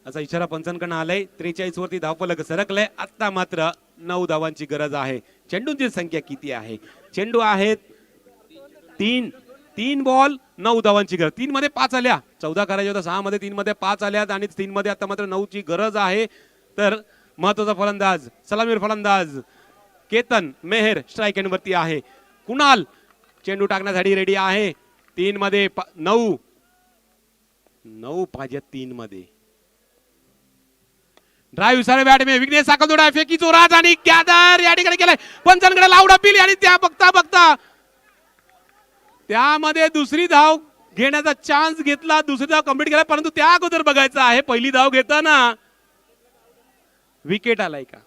असा इशारा पंचांकडून आलाय. 43 वरती धावफलक सरकलंय. आता मात्र 9 धावांची गरज आहे. चेंडूंची संख्या किती आहे? चेंडू आहेत 3 बॉल 9 धावांची गरज. 3 मध्ये 5 आल्या. 14 करायच्या होत्या, 6 मध्ये 3 मध्ये 5 आल्यात आणि 3 मध्ये आता मात्र 9 ची गरज आहे. तर महत्वाचा फलंदाज, सलामीर फलंदाज केतन मेहर स्ट्राईक एंड वरती आहे. कुणाल चेंडू टाकण्यासाठी रेडी आहे. 3 मध्ये 9 पाहिजे. 3 मध्ये ड्राईव्ह सारे बॅट में विघ्नेश साखलतोडा फेकी जोरात आणि गॅदर या ठिकाणी केलाय. पंचांकडे लावडा पिली आणि त्या बघता त्यामध्ये दुसरी धाव घेण्याचा चान्स घेतला. दुसरी धाव कंप्लीट केला, परंतु त्या अगोदर बघायचं आहे पहिली धाव घेताना विकेट आलाय का.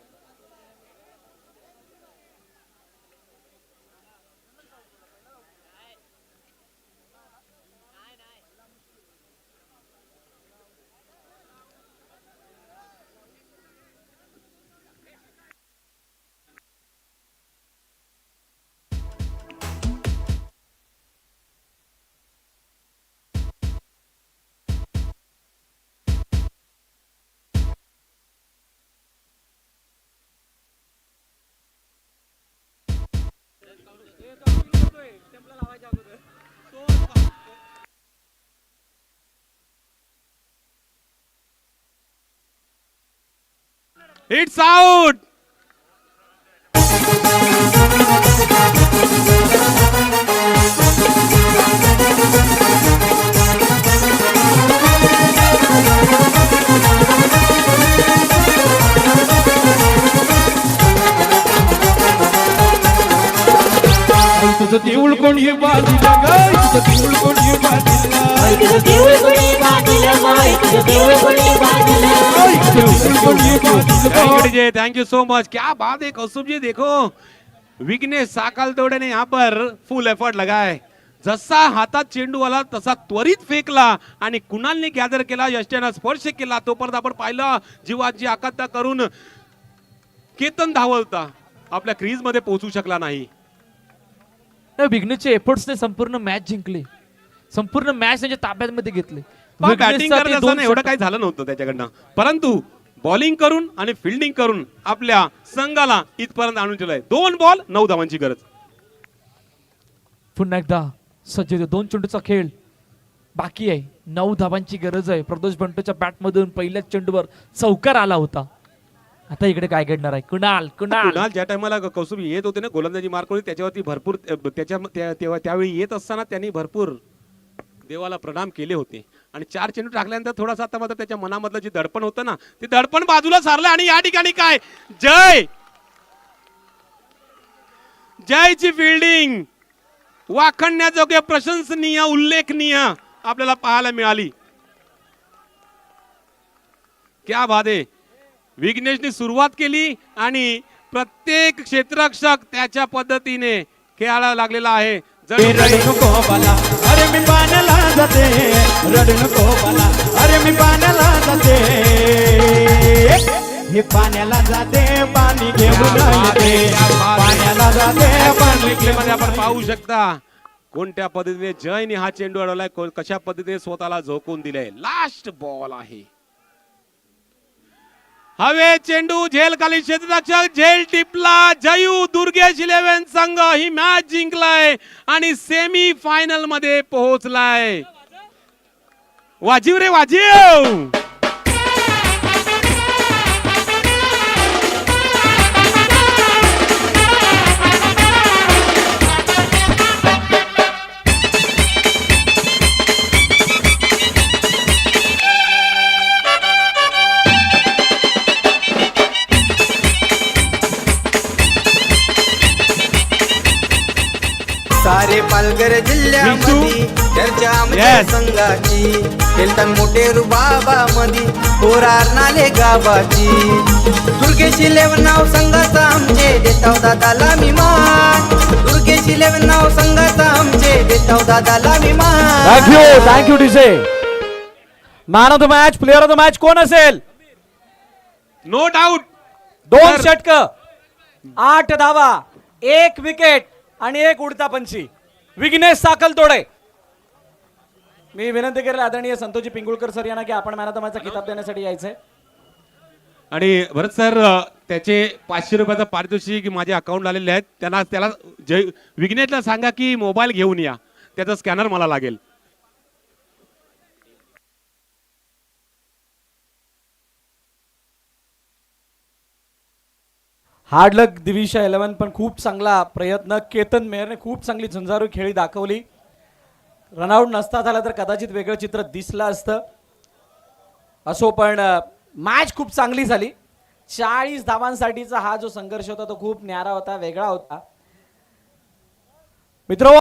It's out. तुझं देऊळ कोणी बाजूला गाय, तुझं देऊळ कोणी बाजूला. Thank you so much. क्या बात है कौस्तुभ जी. देखो विघ्नेश साखलतोडे ने यहाँ पर फुल एफर्ट लगाए. जसा हातात चेंडू आला तसा त्वरित फेकला आणि कुणालने गॅदर केला, यष्ट्यानं स्पर्श केला. तोपर्यंत आपण पाहिलं जीवाची आकांक्षा करून केतन धावलता आपल्या क्रीज मध्ये पोहोचू शकला नाही. विघ्नेशच्या एफर्ट्सने संपूर्ण मॅच जिंकली. संपूर्ण मॅच त्यांच्या ताब्यामध्ये घेतले. बॅटिंग करत असताना एवढं काही झालं नव्हतं त्याच्याकडनं, परंतु बॉलिंग करून आणि फिल्डिंग करून आपल्या संघाला इथपर्यंत आणून ठेवलंय. 2 बॉल 9 धावांची गरज. पुन्हा एकदा सज्ज 2 चेंडूचा खेळ बाकी आहे. 9 धावांची गरज आहे. प्रदोष बंटोच्या बॅट मधून पहिल्याच चेंडूवर चौकार आला होता. आता इकडे काय घडणार आहे? कुणाल ज्या टायमाला कौस्तुभ येत होते ना गोलंदाजी मार्कवरती, त्याच्यावरती भरपूर त्यावेळी येत असताना त्यांनी भरपूर देवाला प्रणाम केले होते आणि 4 चेंडू टाकल्यानंतर थोडासा आता मात्र त्याच्या मनामधलं जे दडपण होतं ना ते दडपण बाजूला सारलं आणि या ठिकाणी काय जयची फिल्डिंग वाखणण्याजोगे प्रशंसनीय उल्लेखनीय आपल्याला पाहायला मिळाली. क्या बात आहे. विघ्नेशने सुरुवात केली आणि प्रत्येक क्षेत्ररक्षक त्याच्या पद्धतीने खेळायला लागलेला आहे. रडू नको बाला अरे मी पाण्याला जाते रडू नको बाला अरे मी पाण्याला जाते हे पाण्याला जाते पाणी घेऊन येते पाण्याला जाते पाणी मध्ये आपण पाहू शकता कोणत्या पद्धतीने जयने हा चेंडू अडवलाय, कशा पद्धतीने स्वतःला झोकून दिलाय. लास्ट बॉल आहे. हवे चेंडू झेल खाली क्षेत्ररक्षक झेल टिपला. जयू दुर्गेश 11 संघ ही मॅच जिंकलाय आणि सेमी फायनल मध्ये पोहोचलाय. वाजीव रे वाजीव. सारे पालघर जिल्ह्यामध्ये चर्चा आमच्या संघाची खेळतात मोठे रुबाबा मधी पोरार नाले गावाची दुर्गेश 11 नाव संघाचा आमचे देताव दादाला मी मान दुर्गेश 11 नाव संघाचा आमचे देताव दादाला मी मान. Thank you DJ. Man of the match player of the match कोण असेल? नो डाऊट 2 षटक 8 धावा 1 विकेट आणि 1 उडता पंची विघ्नेश साकलतोडे. मी विनंती करेल आदरणीय संतोषजी पिंगुळकर सर यांना की आपण मॅन ऑफ द मॅचचा किताब देण्यासाठी यायचंय. आणि भरत सर त्याचे 500 रुपयाचा पारितोषिक माझ्या अकाउंट आलेले आहेत. त्याला विघ्नेशला सांगा की मोबाईल घेऊन या, त्याचा स्कॅनर मला लागेल. हार्ड लक दिविशा 11 पण खूप चांगला प्रयत्न. केतन मेहरने खूप चांगली झंझारू खेळी दाखवली. रनआउट नसता झाला तर कदाचित वेगळं चित्र दिसलं असतं. असो पण मॅच खूप चांगली झाली. 40 धावांसाठीचा हा जो संघर्ष होता तो खूप न्यारा होता, वेगळा होता. मित्र